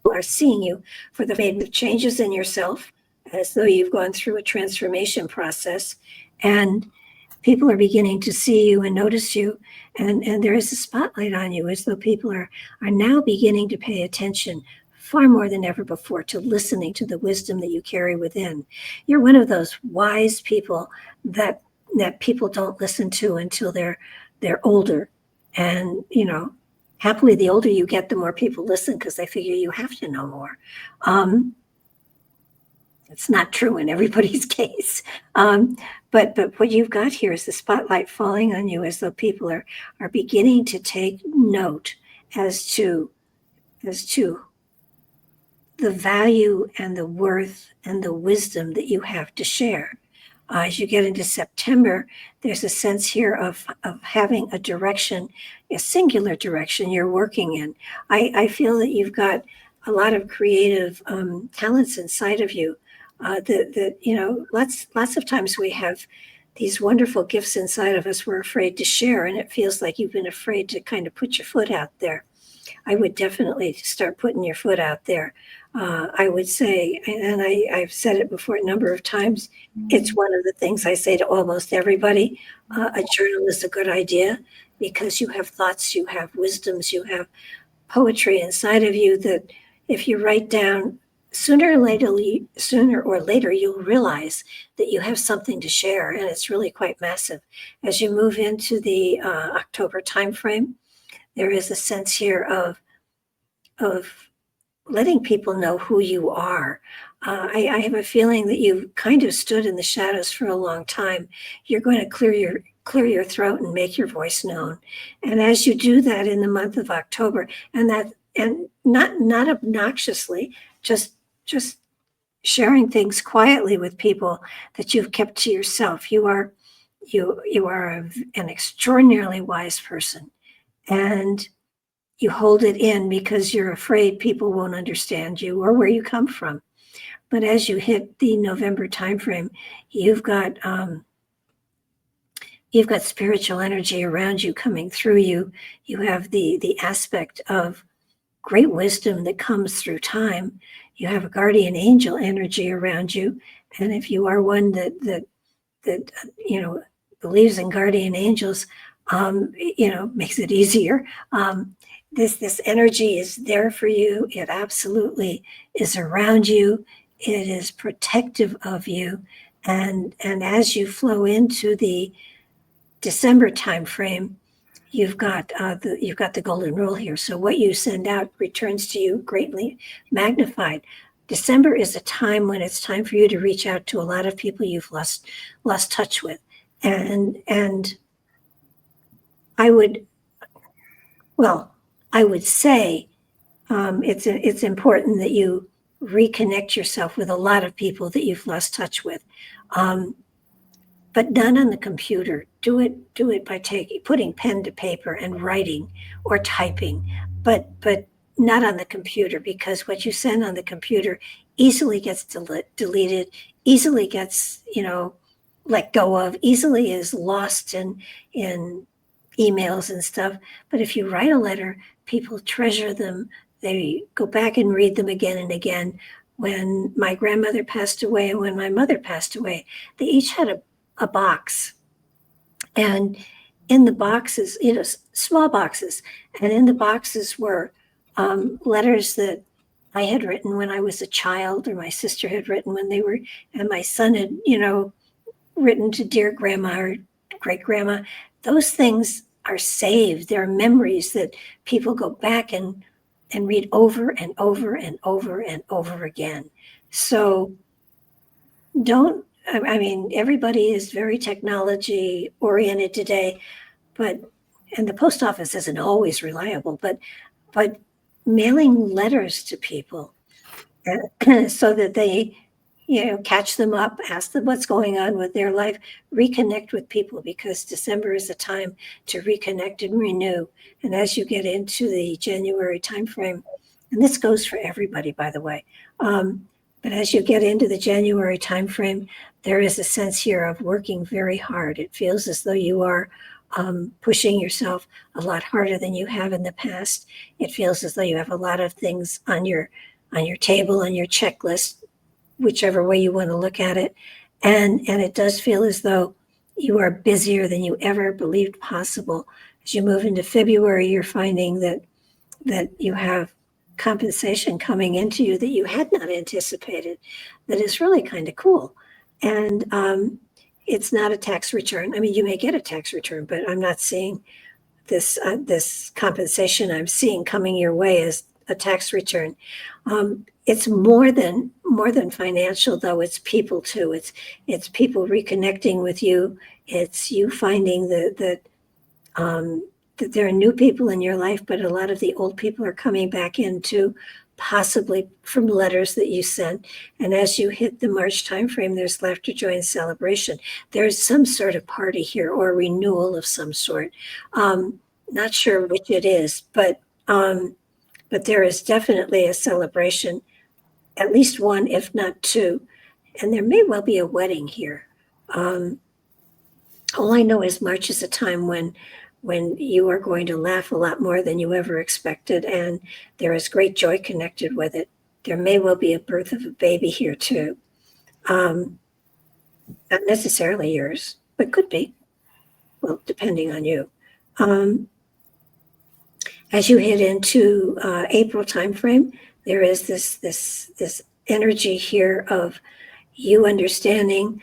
Speaker 2: are seeing you for the made changes in yourself, as though you've gone through a transformation process, and people are beginning to see you and notice you, and there is a spotlight on you, as though people are now beginning to pay attention far more than ever before to listening to the wisdom that you carry within. You're one of those wise people that people don't listen to until they're older, and happily, the older you get, the more people listen because they figure you have to know more. It's not true in everybody's case. But what you've got here is the spotlight falling on you, as though people are beginning to take note as to the value and the worth and the wisdom that you have to share. As you get into September, there's a sense here of having a direction, a singular direction you're working in. I feel that you've got a lot of creative talents inside of you. Lots of times we have these wonderful gifts inside of us we're afraid to share, and it feels like you've been afraid to kind of put your foot out there. I would definitely start putting your foot out there. I would say, and I've said it before a number of times, it's one of the things I say to almost everybody. A journal is a good idea because you have thoughts, you have wisdoms, you have poetry inside of you that if you write down, sooner or later, you'll realize that you have something to share, and it's really quite massive. As you move into the October timeframe, there is a sense here of letting people know who you are. I have a feeling that you've kind of stood in the shadows for a long time. You're going to clear your throat and make your voice known. And as you do that in the month of October, and not obnoxiously, just sharing things quietly with people that you've kept to yourself. You are an extraordinarily wise person, and you hold it in because you're afraid people won't understand you or where you come from. But as you hit the November timeframe, you've got spiritual energy around you coming through you. You have the aspect of great wisdom that comes through time. You have a guardian angel energy around you, and if you are one that believes in guardian angels, makes it easier. This energy is there for you. It absolutely is around you. It is protective of you, and as you flow into the December timeframe, you've got the golden rule here. So what you send out returns to you greatly magnified. December is a time when it's time for you to reach out to a lot of people you've lost touch with, and I would say it's important that you reconnect yourself with a lot of people that you've lost touch with. But not on the computer. Do it by putting pen to paper and writing or typing, but not on the computer, because what you send on the computer easily gets deleted, easily gets let go of, easily is lost in emails and stuff. But if you write a letter, people treasure them. They go back and read them again and again. When my grandmother passed away and when my mother passed away, they each had a box, and in the boxes, small boxes, and in the boxes were letters that I had written when I was a child, or my sister had written when they were, and my son had, written to dear grandma or great grandma. Those things are saved. They're memories that people go back and read over and over and over and over again. So everybody is very technology oriented today, and the post office isn't always reliable, but mailing letters to people so that they, catch them up, ask them what's going on with their life, reconnect with people, because December is a time to reconnect and renew. And as you get into the January timeframe, and this goes for everybody, by the way, But as you get into the January timeframe, there is a sense here of working very hard. It feels as though you are pushing yourself a lot harder than you have in the past. It feels as though you have a lot of things on your table, on your checklist, whichever way you want to look at it. And it does feel as though you are busier than you ever believed possible. As you move into February, you're finding that you have compensation coming into you that you had not anticipated, that is really kind of cool. And it's not a tax return. I mean, you may get a tax return, but I'm not seeing this compensation I'm seeing coming your way as a tax return. It's more than financial, though. It's people too. It's people reconnecting with you. It's you finding that there are new people in your life, but a lot of the old people are coming back in too, possibly from letters that you sent. And as you hit the March timeframe, there's laughter, joy, and celebration. There's some sort of party here or renewal of some sort. Not sure which it is, but there is definitely a celebration, at least one, if not two. And there may well be a wedding here. All I know is March is a time when you are going to laugh a lot more than you ever expected, and there is great joy connected with it. There may well be a birth of a baby here too. Not necessarily yours, but could be. Well, depending on you. As you head into April timeframe, there is this energy here of you understanding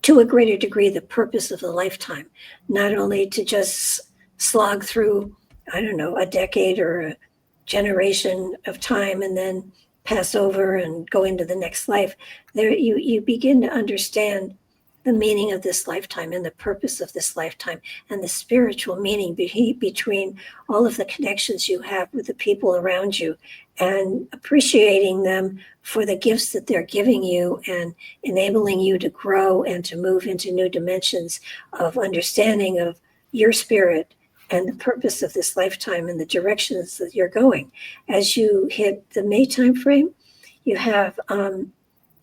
Speaker 2: to a greater degree the purpose of the lifetime, not only to just slog through, I don't know, a decade or a generation of time and then pass over and go into the next life. There you begin to understand the meaning of this lifetime and the purpose of this lifetime and the spiritual meaning between all of the connections you have with the people around you, and appreciating them for the gifts that they're giving you and enabling you to grow and to move into new dimensions of understanding of your spirit and the purpose of this lifetime and the directions that you're going. As you hit the May timeframe, you have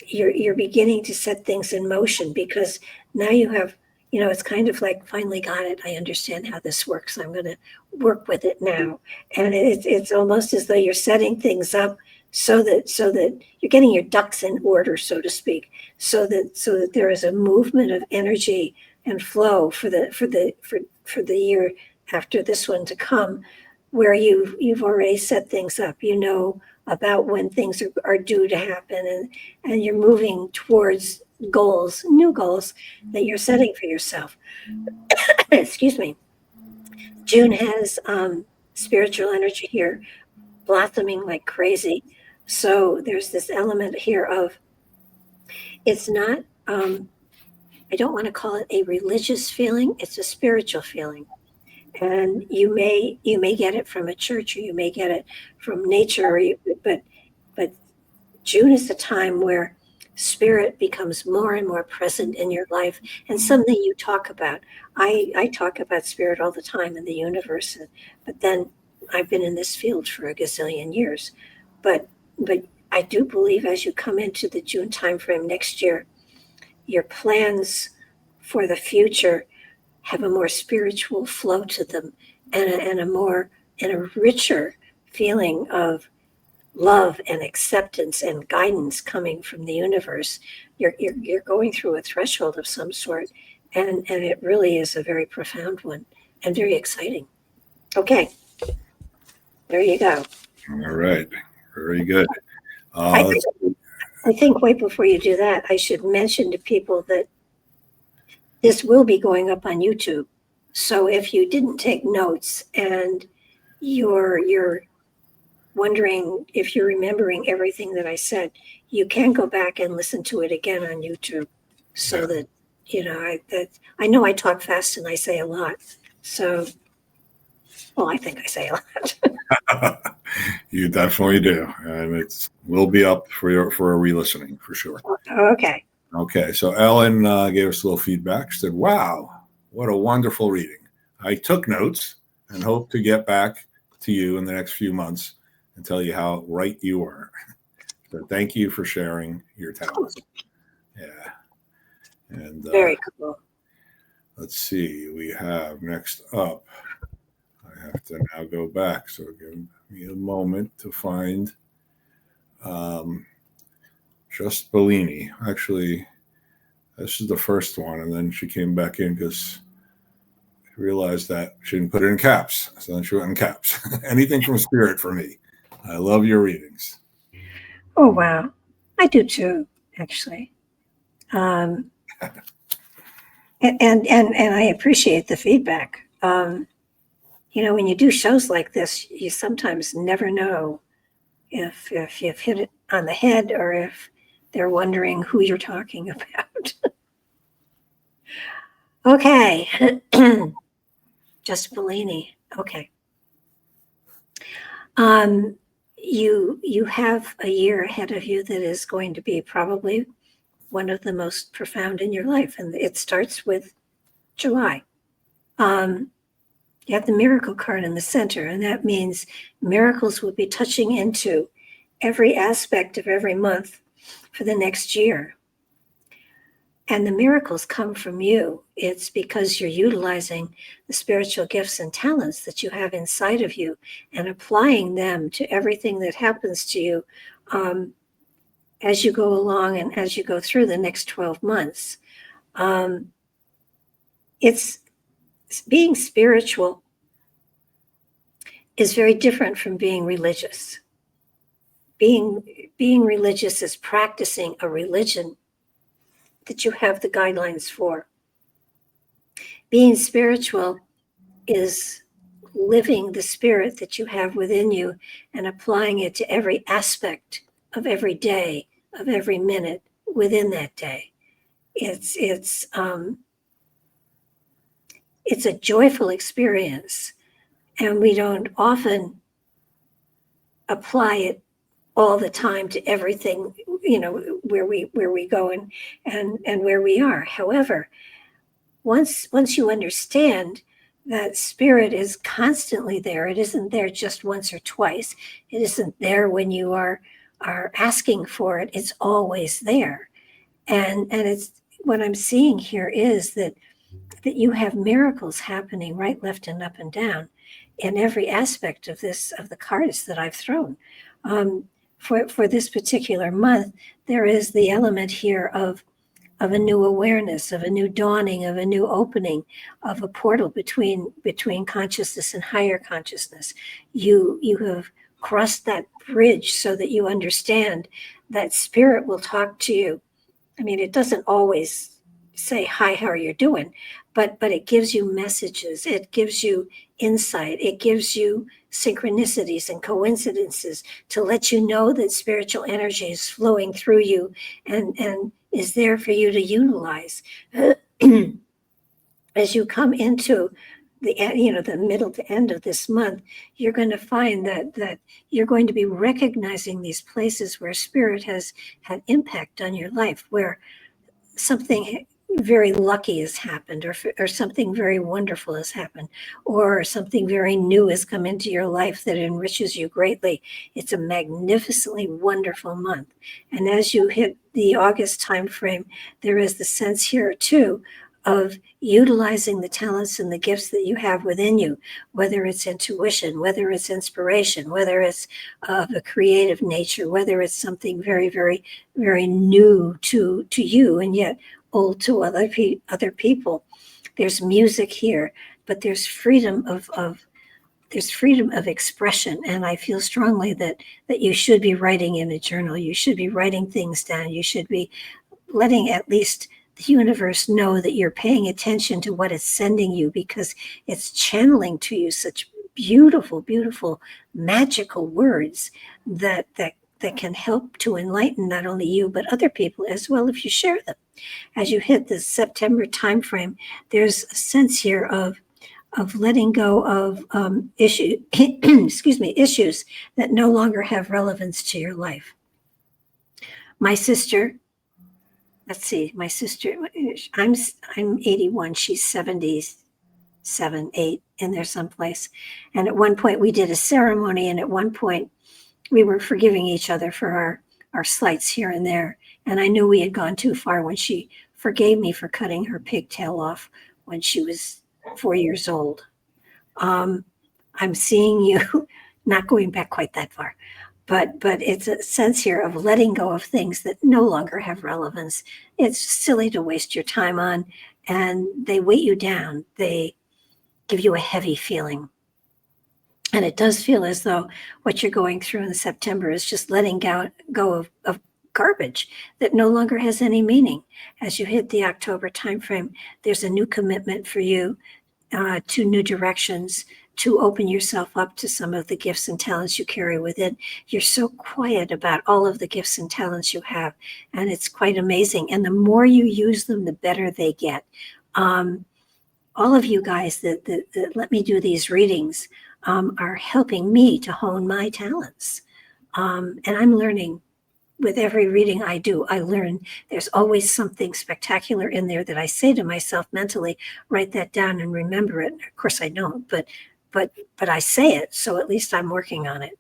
Speaker 2: you're beginning to set things in motion, because now you have, it's kind of like, finally got it. I understand how this works. I'm going to work with it now. And it's almost as though you're setting things up so that you're getting your ducks in order, so to speak, so that there is a movement of energy and flow for the year after this one to come, where you've already set things up, about when things are due to happen, and you're moving towards new goals that you're setting for yourself. Excuse me. June has spiritual energy here blossoming like crazy. So there's this element here of, it's not, I don't want to call it a religious feeling, it's a spiritual feeling. And you may get it from a church, or you may get it from nature, but June is the time where spirit becomes more and more present in your life, and something you talk about. I talk about spirit all the time in the universe, but then I've been in this field for a gazillion years. But I do believe as you come into the June timeframe next year, your plans for the future have a more spiritual flow to them, and a richer feeling of love and acceptance and guidance coming from the universe. You're going through a threshold of some sort, and it really is a very profound one and very exciting. Okay, there you go.
Speaker 3: All right, very good.
Speaker 2: I think wait, before you do that, I should mention to people that this will be going up on YouTube. So if you didn't take notes and you're wondering if you're remembering everything that I said, you can go back and listen to it again on YouTube, so that I know I talk fast and I say a lot. So, well, I think I say a lot.
Speaker 3: You definitely do, and it will be up for a re-listening for sure.
Speaker 2: Okay.
Speaker 3: Okay, so Ellen gave us a little feedback. She said, "Wow, what a wonderful reading. I took notes and hope to get back to you in the next few months and tell you how right you were." So thank you for sharing your talent. Yeah. And
Speaker 2: Very cool.
Speaker 3: let's see, we have next up. I have to now go back, so give me a moment to find just Bellini. Actually, this is the first one, and then she came back in because I realized that she didn't put it in caps. So then she went in caps. Anything from Spirit for me. I love your readings.
Speaker 2: Oh, wow. I do too, actually. And I appreciate the feedback. You know, when you do shows like this, you sometimes never know if you've hit it on the head or if they're wondering who you're talking about. Okay. Just Bellini. Okay. You have a year ahead of you that is going to be probably one of the most profound in your life, and it starts with July. You have the miracle card in the center, and that means miracles will be touching into every aspect of every month for the next year. And the miracles come from you. It's because you're utilizing the spiritual gifts and talents that you have inside of you and applying them to everything that happens to you as you go along and as you go through the next 12 months. It's being spiritual is very different from being religious. Being religious is practicing a religion that you have the guidelines for. Being spiritual is living the spirit that you have within you and applying it to every aspect of every day, of every minute within that day. It's a joyful experience, and we don't often apply it all the time to everything, you know, where we go and where we are. However, once you understand that spirit is constantly there, it isn't there just once or twice. It isn't there when you are asking for it. It's always there. And it's what I'm seeing here is that you have miracles happening right, left, and up and down in every aspect of the cards that I've thrown. For this particular month, there is the element here of a new awareness, of a new dawning, of a new opening, of a portal between consciousness and higher consciousness. You have crossed that bridge so that you understand that spirit will talk to you. I mean, it doesn't always say, hi, how are you doing? But it gives you messages. It gives you insight. It gives you synchronicities and coincidences to let you know that spiritual energy is flowing through you and is there for you to utilize. As you come into the middle to end of this month, you're going to find that you're going to be recognizing these places where spirit has had impact on your life, where something very lucky has happened, or something very wonderful has happened, or something very new has come into your life that enriches you greatly. It's a magnificently wonderful month. And as you hit the August time frame, there is the sense here too of utilizing the talents and the gifts that you have within you, whether it's intuition, whether it's inspiration, whether it's of a creative nature, whether it's something very, very, very new to you and yet old to other people. There's music here, but there's freedom of expression. And I feel strongly that you should be writing in a journal. You should be writing things down. You should be letting at least the universe know that you're paying attention to what it's sending you, because it's channeling to you such beautiful, beautiful, magical words that can help to enlighten not only you, but other people as well if you share them. As you hit the September timeframe, there's a sense here of letting go of issues that no longer have relevance to your life. My sister, I'm 81, she's 77, 8 in there someplace. And at one point we did a ceremony, and at one point we were forgiving each other for our slights here and there. And I knew we had gone too far when she forgave me for cutting her pigtail off when she was 4 years old. I'm seeing you, not going back quite that far, but it's a sense here of letting go of things that no longer have relevance. It's silly to waste your time on, and they weight you down. They give you a heavy feeling. And it does feel as though what you're going through in September is just letting go of garbage that no longer has any meaning. As you hit the October timeframe, there's a new commitment for you to new directions, to open yourself up to some of the gifts and talents you carry within. You're so quiet about all of the gifts and talents you have, and it's quite amazing. And the more you use them, the better they get. All of you guys that let me do these readings are helping me to hone my talents. And I'm learning with every reading I do. I learn there's always something spectacular in there that I say to myself mentally, write that down and remember it. Of course I don't, but I say it, so at least I'm working on it.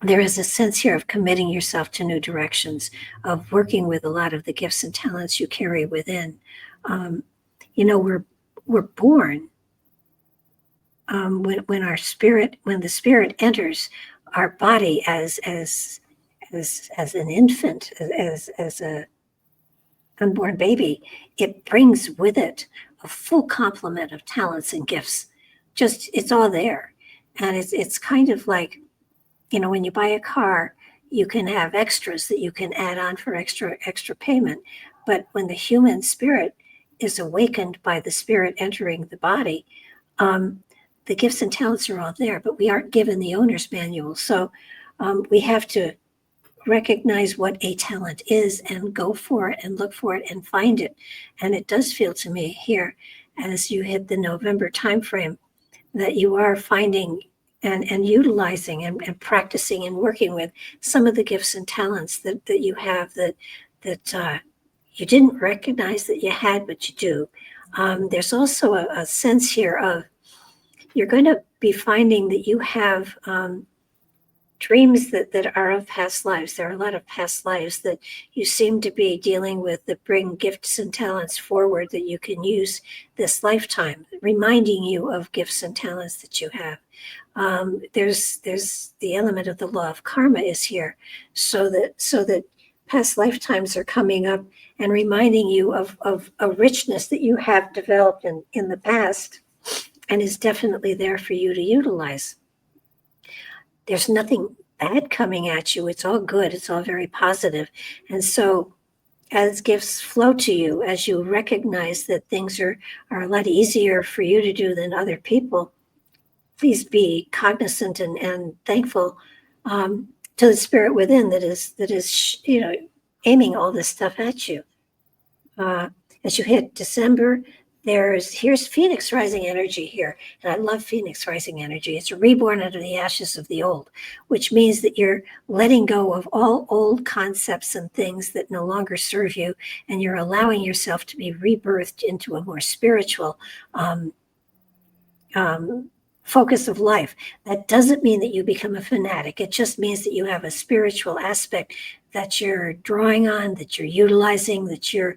Speaker 2: There is a sense here of committing yourself to new directions, of working with a lot of the gifts and talents you carry within. We're born when the spirit enters our body as an infant, as a unborn baby, it brings with it a full complement of talents and gifts. Just, it's all there. And it's kind of like, when you buy a car, you can have extras that you can add on for extra payment. But when the human spirit is awakened by the spirit entering the body, the gifts and talents are all there, but we aren't given the owner's manual. So we have to recognize what a talent is and go for it and look for it and find it. And it does feel to me here, as you hit the November timeframe, that you are finding and utilizing and practicing and working with some of the gifts and talents that you have that you didn't recognize that you had, but you do. There's also a sense here of you're going to be finding that you have dreams that are of past lives. There are a lot of past lives that you seem to be dealing with that bring gifts and talents forward that you can use this lifetime, reminding you of gifts and talents that you have. There's the element of the law of karma is here, so that past lifetimes are coming up and reminding you of a richness that you have developed in the past and is definitely there for you to utilize. There's nothing bad coming at you. It's all good. It's all very positive. And so as gifts flow to you, as you recognize that things are a lot easier for you to do than other people, please be cognizant and thankful to the spirit within that is aiming all this stuff at you. As you hit December, here's Phoenix rising energy here. And I love Phoenix rising energy. It's a reborn out of the ashes of the old, which means that you're letting go of all old concepts and things that no longer serve you. And you're allowing yourself to be rebirthed into a more spiritual focus of life. That doesn't mean that you become a fanatic. It just means that you have a spiritual aspect that you're drawing on, that you're utilizing, that you're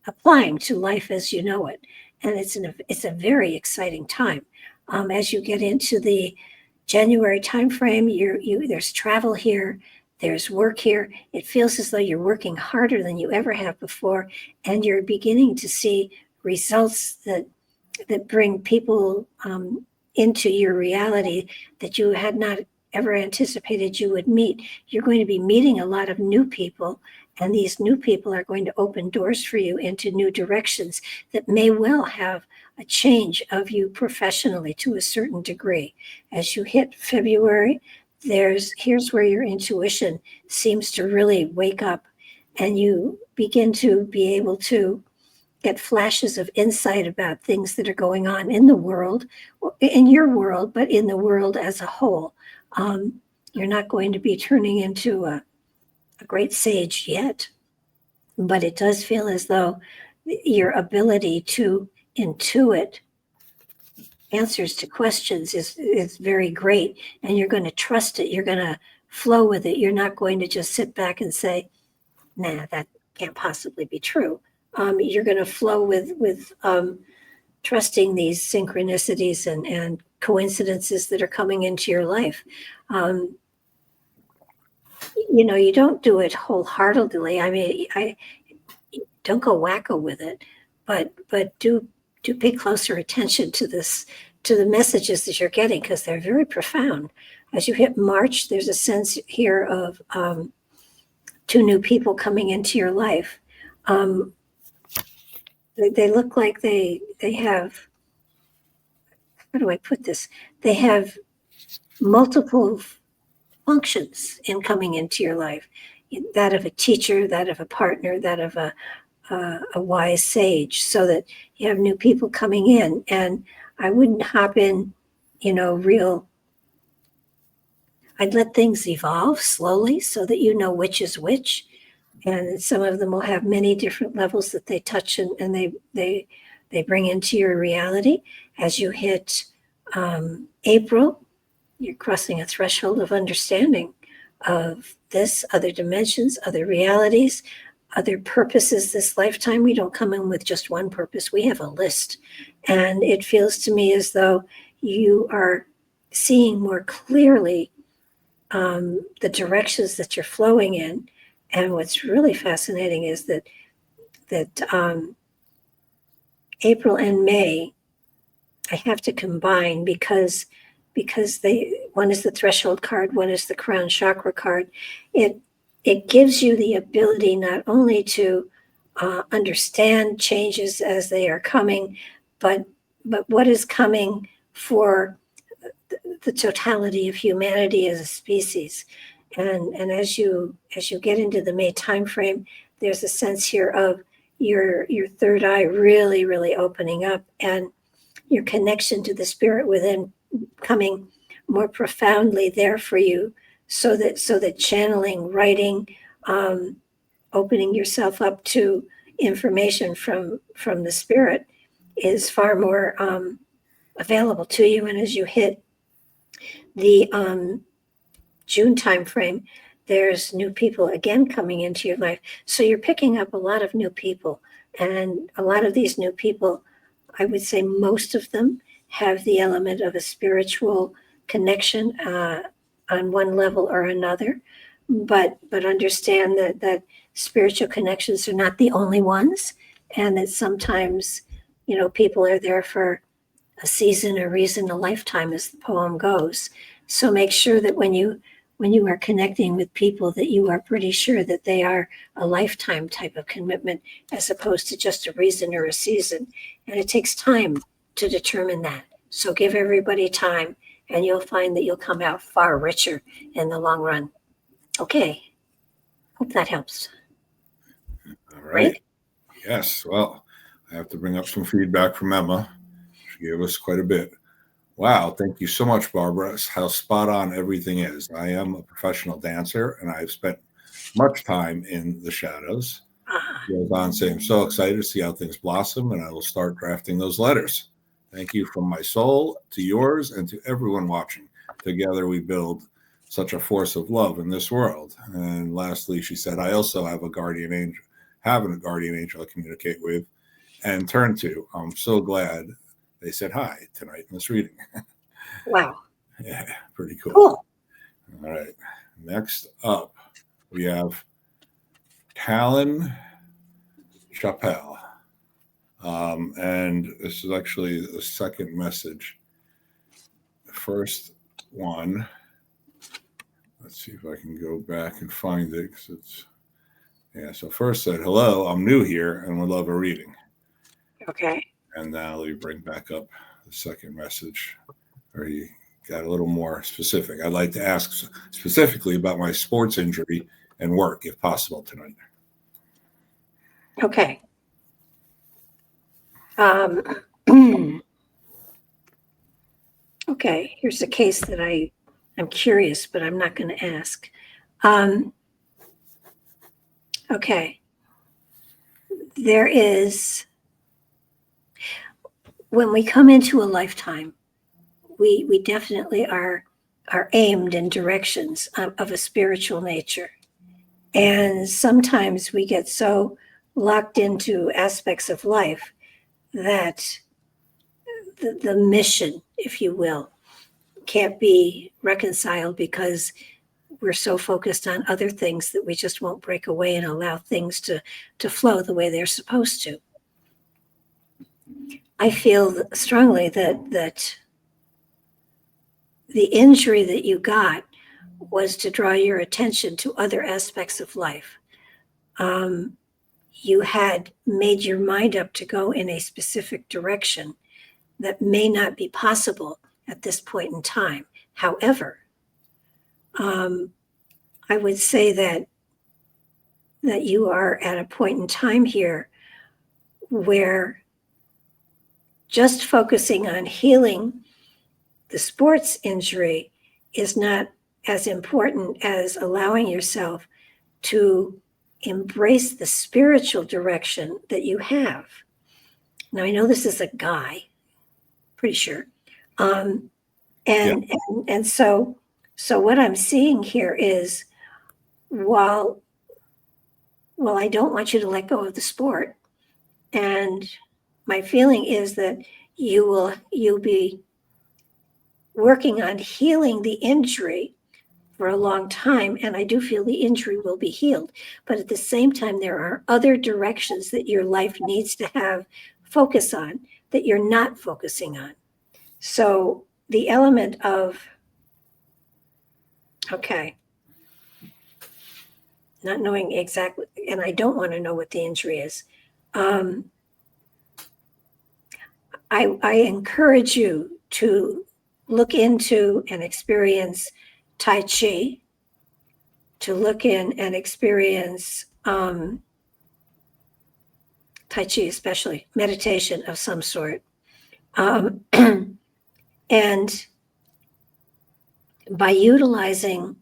Speaker 2: applying to life as you know it. And it's a very exciting time. As you get into the January timeframe, there's travel here, there's work here. It feels as though you're working harder than you ever have before, and you're beginning to see results that bring people into your reality that you had not ever anticipated you would meet. You're going to be meeting a lot of new people, and these new people are going to open doors for you into new directions that may well have a change of you professionally to a certain degree. As you hit February, here's where your intuition seems to really wake up, and you begin to be able to get flashes of insight about things that are going on in the world, in your world, but in the world as a whole. You're not going to be turning into a great sage yet, but it does feel as though your ability to intuit answers to questions is very great, and you're going to trust it. You're going to flow with it. You're not going to just sit back and say, nah, that can't possibly be true. You're going to flow with trusting these synchronicities and coincidences that are coming into your life. You don't do it wholeheartedly. I mean, I don't go wacko with it, but do pay closer attention to the messages that you're getting, because they're very profound. As you hit March, there's a sense here of two new people coming into your life. They look like they have, how do I put this? They have multiple functions in coming into your life. That of a teacher, that of a partner, that of a wise sage, so that you have new people coming in. And I wouldn't hop in, I'd let things evolve slowly so that you know which is which. And some of them will have many different levels that they touch and they bring into your reality. As you hit April, you're crossing a threshold of understanding of this, other dimensions, other realities, other purposes this lifetime. We don't come in with just one purpose. We have a list. And it feels to me as though you are seeing more clearly the directions that you're flowing in. And what's really fascinating is that April and May, I have to combine because one is the threshold card, one is the crown chakra card. It gives you the ability not only to understand changes as they are coming, but what is coming for the totality of humanity as a species. And as you get into the May timeframe, there's a sense here of your third eye really, really opening up, and your connection to the spirit within coming more profoundly there for you, so that channeling, writing, opening yourself up to information from the spirit is far more available to you. And as you hit the June timeframe, there's new people again coming into your life. So you're picking up a lot of new people, and a lot of these new people, I would say most of them have the element of a spiritual connection on one level or another, but understand that spiritual connections are not the only ones, and that sometimes, people are there for a season, a reason, a lifetime, as the poem goes. So make sure that when you are connecting with people, that you are pretty sure that they are a lifetime type of commitment, as opposed to just a reason or a season. And it takes time to determine that. So give everybody time, and you'll find that you'll come out far richer in the long run. Okay. Hope that helps.
Speaker 3: All right. Yes. Well, I have to bring up some feedback from Emma. She gave us quite a bit. Wow. Thank you so much, Barbara. How spot on everything is. I am a professional dancer, and I've spent much time in the shadows. She goes on saying, I'm so excited to see how things blossom, and I will start drafting those letters. Thank you from my soul to yours and to everyone watching. Together we build such a force of love in this world. And lastly, she said, I also have a guardian angel I communicate with and turn to. I'm so glad they said hi tonight in this reading.
Speaker 2: Wow.
Speaker 3: Yeah, pretty cool.
Speaker 2: Cool.
Speaker 3: All right. Next up, we have Talon Chappelle. And this is actually the second message. The first one, let's see if I can go back and find it, because so first said, hello, I'm new here and would love a reading.
Speaker 2: Okay.
Speaker 3: And now let me bring back up the second message, where he got a little more specific. I'd like to ask specifically about my sports injury and work, if possible, tonight.
Speaker 2: Okay. Okay, here's a case that I'm curious, but I'm not going to ask. Okay. There is, when we come into a lifetime, we definitely are are aimed in directions of a spiritual nature. And sometimes we get so locked into aspects of life that the mission, if you will, can't be reconciled because we're so focused on other things that we just won't break away and allow things to flow the way they're supposed to. I feel strongly that the injury that you got was to draw your attention to other aspects of life. You had made your mind up to go in a specific direction that may not be possible at this point in time. However, I would say that you are at a point in time here where just focusing on healing the sports injury is not as important as allowing yourself to embrace the spiritual direction that you have. Now, I know this is a guy, pretty sure. And so what I'm seeing here is while I don't want you to let go of the sport, and my feeling is that you'll be working on healing the injury for a long time, and I do feel the injury will be healed. But at the same time, there are other directions that your life needs to have focus on that you're not focusing on. So the element of, okay, not knowing exactly, and I don't want to know what the injury is. I encourage you to look into and experience Tai Chi, to look in and experience Tai Chi, especially meditation of some sort. And by utilizing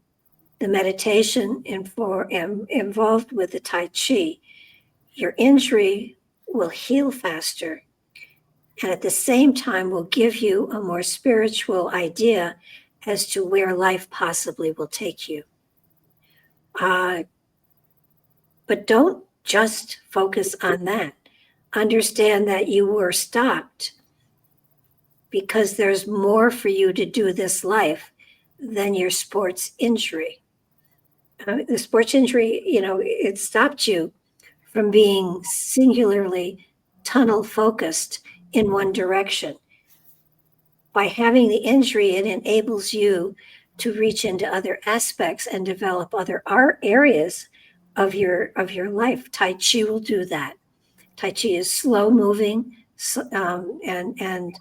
Speaker 2: the meditation involved with the Tai Chi, your injury will heal faster, and at the same time will give you a more spiritual idea as to where life possibly will take you. But don't just focus on that. Understand that you were stopped because there's more for you to do this life than your sports injury. The sports injury, it stopped you from being singularly tunnel focused in one direction. By having the injury, it enables you to reach into other aspects and develop other areas of your life. Tai Chi will do that. Tai Chi is slow moving, and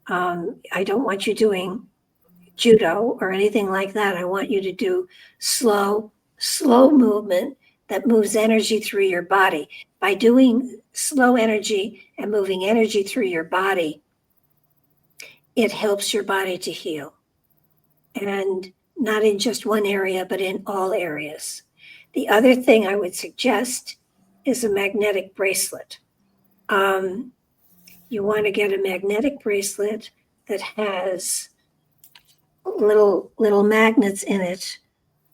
Speaker 2: I don't want you doing judo or anything like that. I want you to do slow movement that moves energy through your body. By doing slow energy and moving energy through your body, it helps your body to heal. And not in just one area, but in all areas. The other thing I would suggest is a magnetic bracelet. You want to get a magnetic bracelet that has little magnets in it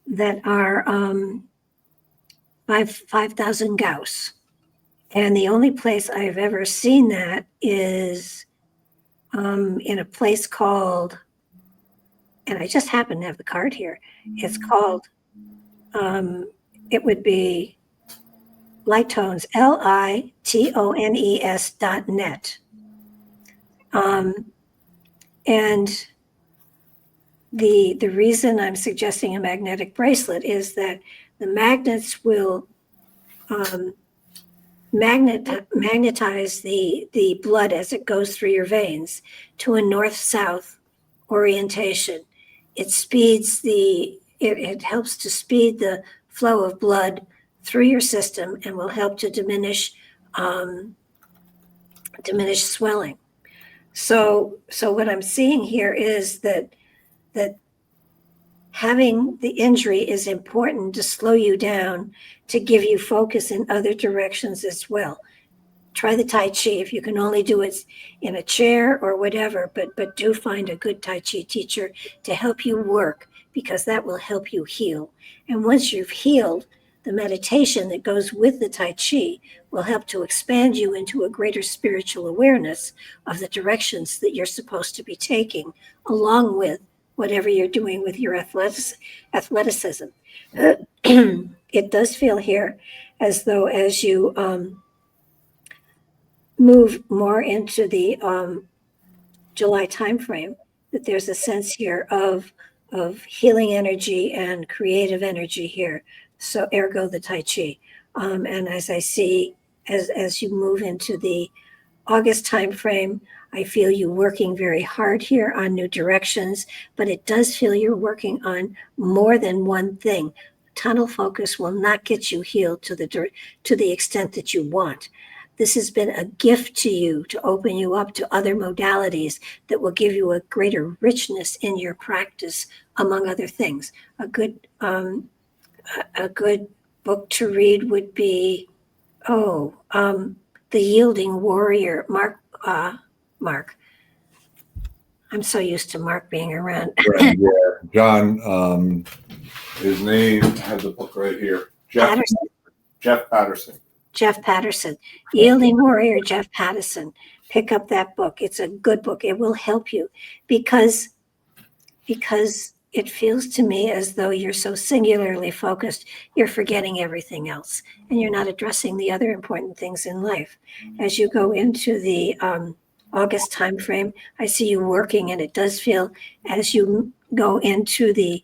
Speaker 2: that are 5,000 Gauss. And the only place I've ever seen that is in a place called, and I just happen to have the card here. It's called, it would be Lightones, LITONES.net. And the reason I'm suggesting a magnetic bracelet is that the magnets will magnetize the blood as it goes through your veins to a north-south orientation. It speeds it helps to speed the flow of blood through your system and will help to diminish swelling. So what I'm seeing here is that having the injury is important to slow you down, to give you focus in other directions as well. try the Tai Chi if you can only do it in a chair or whatever, but do find a good Tai Chi teacher to help you work, because that will help you heal. And once you've healed, the meditation that goes with the Tai Chi will help to expand you into a greater spiritual awareness of the directions that you're supposed to be taking, along with whatever you're doing with your athleticism. It does feel here as though as you move more into the July timeframe, that there's a sense here of healing energy and creative energy here. So ergo the Tai Chi. And as I see, as you move into the August timeframe, I feel you working very hard here on new directions, but it does feel you're working on more than one thing. Tunnel focus will not get you healed to the extent that you want. This has been a gift to you to open you up to other modalities that will give you a greater richness in your practice, among other things. A good book to read would be, The Yielding Warrior, Mark. I'm so used to Mark being around.
Speaker 3: Right, yeah. John, his name, I have the book right here. Jeff Patterson.
Speaker 2: Jeff Patterson, Yielding Warrior, Jeff Patterson. Pick up that book. It's a good book. It will help you because it feels to me as though you're so singularly focused, you're forgetting everything else, and you're not addressing the other important things in life. As you go into the August timeframe, I see you working, and it does feel as you go into the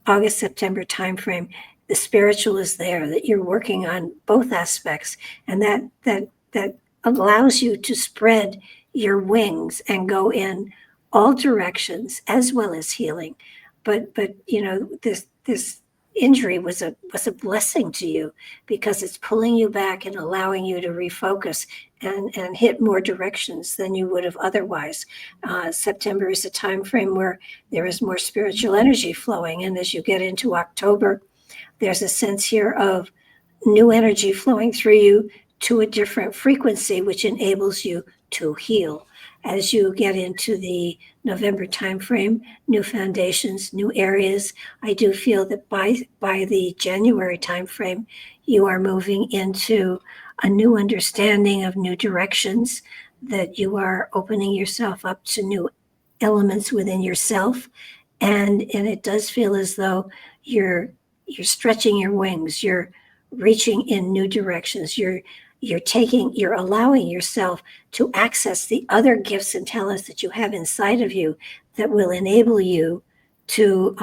Speaker 2: August, September timeframe, the spiritual is there, that you're working on both aspects, and that allows you to spread your wings and go in all directions as well as healing. But this injury was a blessing to you, because it's pulling you back and allowing you to refocus and hit more directions than you would have otherwise. September is a time frame where there is more spiritual energy flowing, and as you get into October, there's a sense here of new energy flowing through you to a different frequency, which enables you to heal. As you get into the November timeframe, new foundations, new areas, I do feel that by the January timeframe, you are moving into a new understanding of new directions, that you are opening yourself up to new elements within yourself. And it does feel as though you're stretching your wings, you're reaching in new directions, you're allowing yourself to access the other gifts and talents that you have inside of you that will enable you to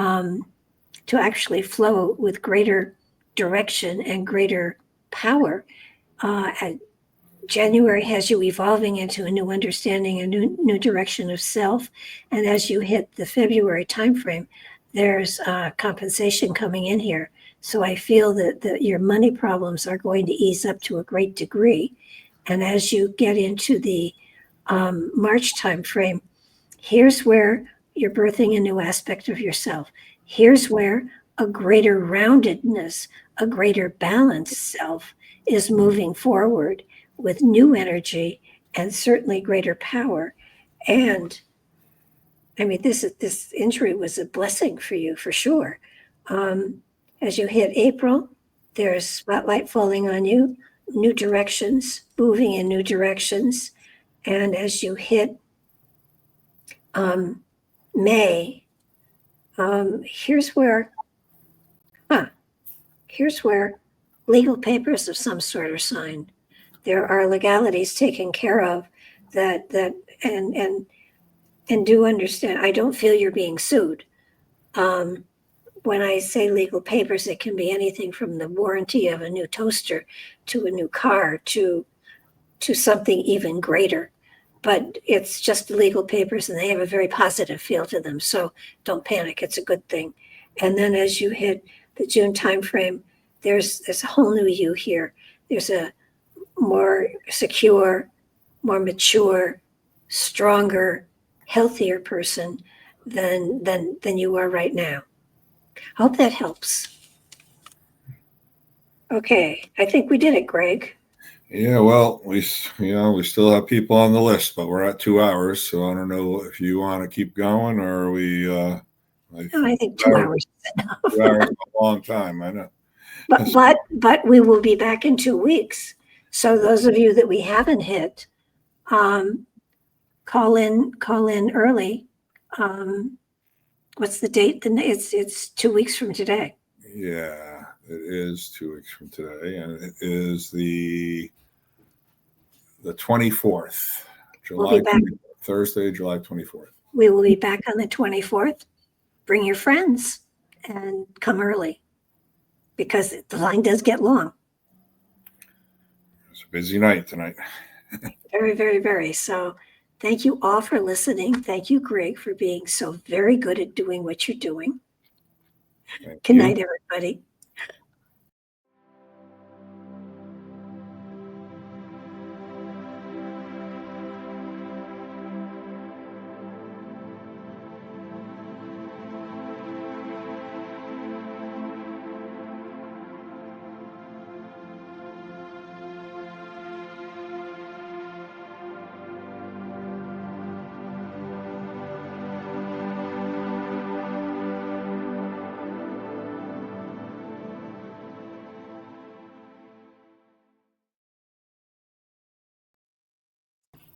Speaker 2: actually flow with greater direction and greater power. January has you evolving into a new understanding, a new direction of self. And as you hit the February timeframe, there's compensation coming in here. So I feel that your money problems are going to ease up to a great degree. And as you get into the March timeframe, here's where you're birthing a new aspect of yourself. Here's where a greater roundedness, a greater balanced self is moving forward with new energy and certainly greater power. And I mean, this injury was a blessing for you, for sure. As you hit April, there's spotlight falling on you, new directions, moving in new directions. And as you hit May, here's where legal papers of some sort are signed. There are legalities taken care of that and do understand. I don't feel you're being sued. When I say legal papers, it can be anything from the warranty of a new toaster to a new car to something even greater. But it's just legal papers, and they have a very positive feel to them. So don't panic. It's a good thing. And then as you hit the June timeframe, there's a whole new you here. There's a more secure, more mature, stronger, healthier person than you are right now. I hope that helps. Okay, I think we did it, Gregg.
Speaker 3: Yeah, well, we still have people on the list, but we're at 2 hours, so I don't know if you want to keep going or we.
Speaker 2: No, I think 2 hours is enough.
Speaker 3: 2 hours is a long time. I know.
Speaker 2: But we will be back in 2 weeks. So those of you that we haven't hit, call in early. What's the date? It's 2 weeks from today.
Speaker 3: Yeah, it is 2 weeks from today, and it is the 24th,
Speaker 2: We'll be back.
Speaker 3: Thursday, July 24th.
Speaker 2: We will be back on the 24th. Bring your friends and come early because the line does get long.
Speaker 3: It's a busy night tonight.
Speaker 2: Very, very, very. So thank you all for listening. Thank you, Gregg, for being so very good at doing what you're doing. Good night, everybody.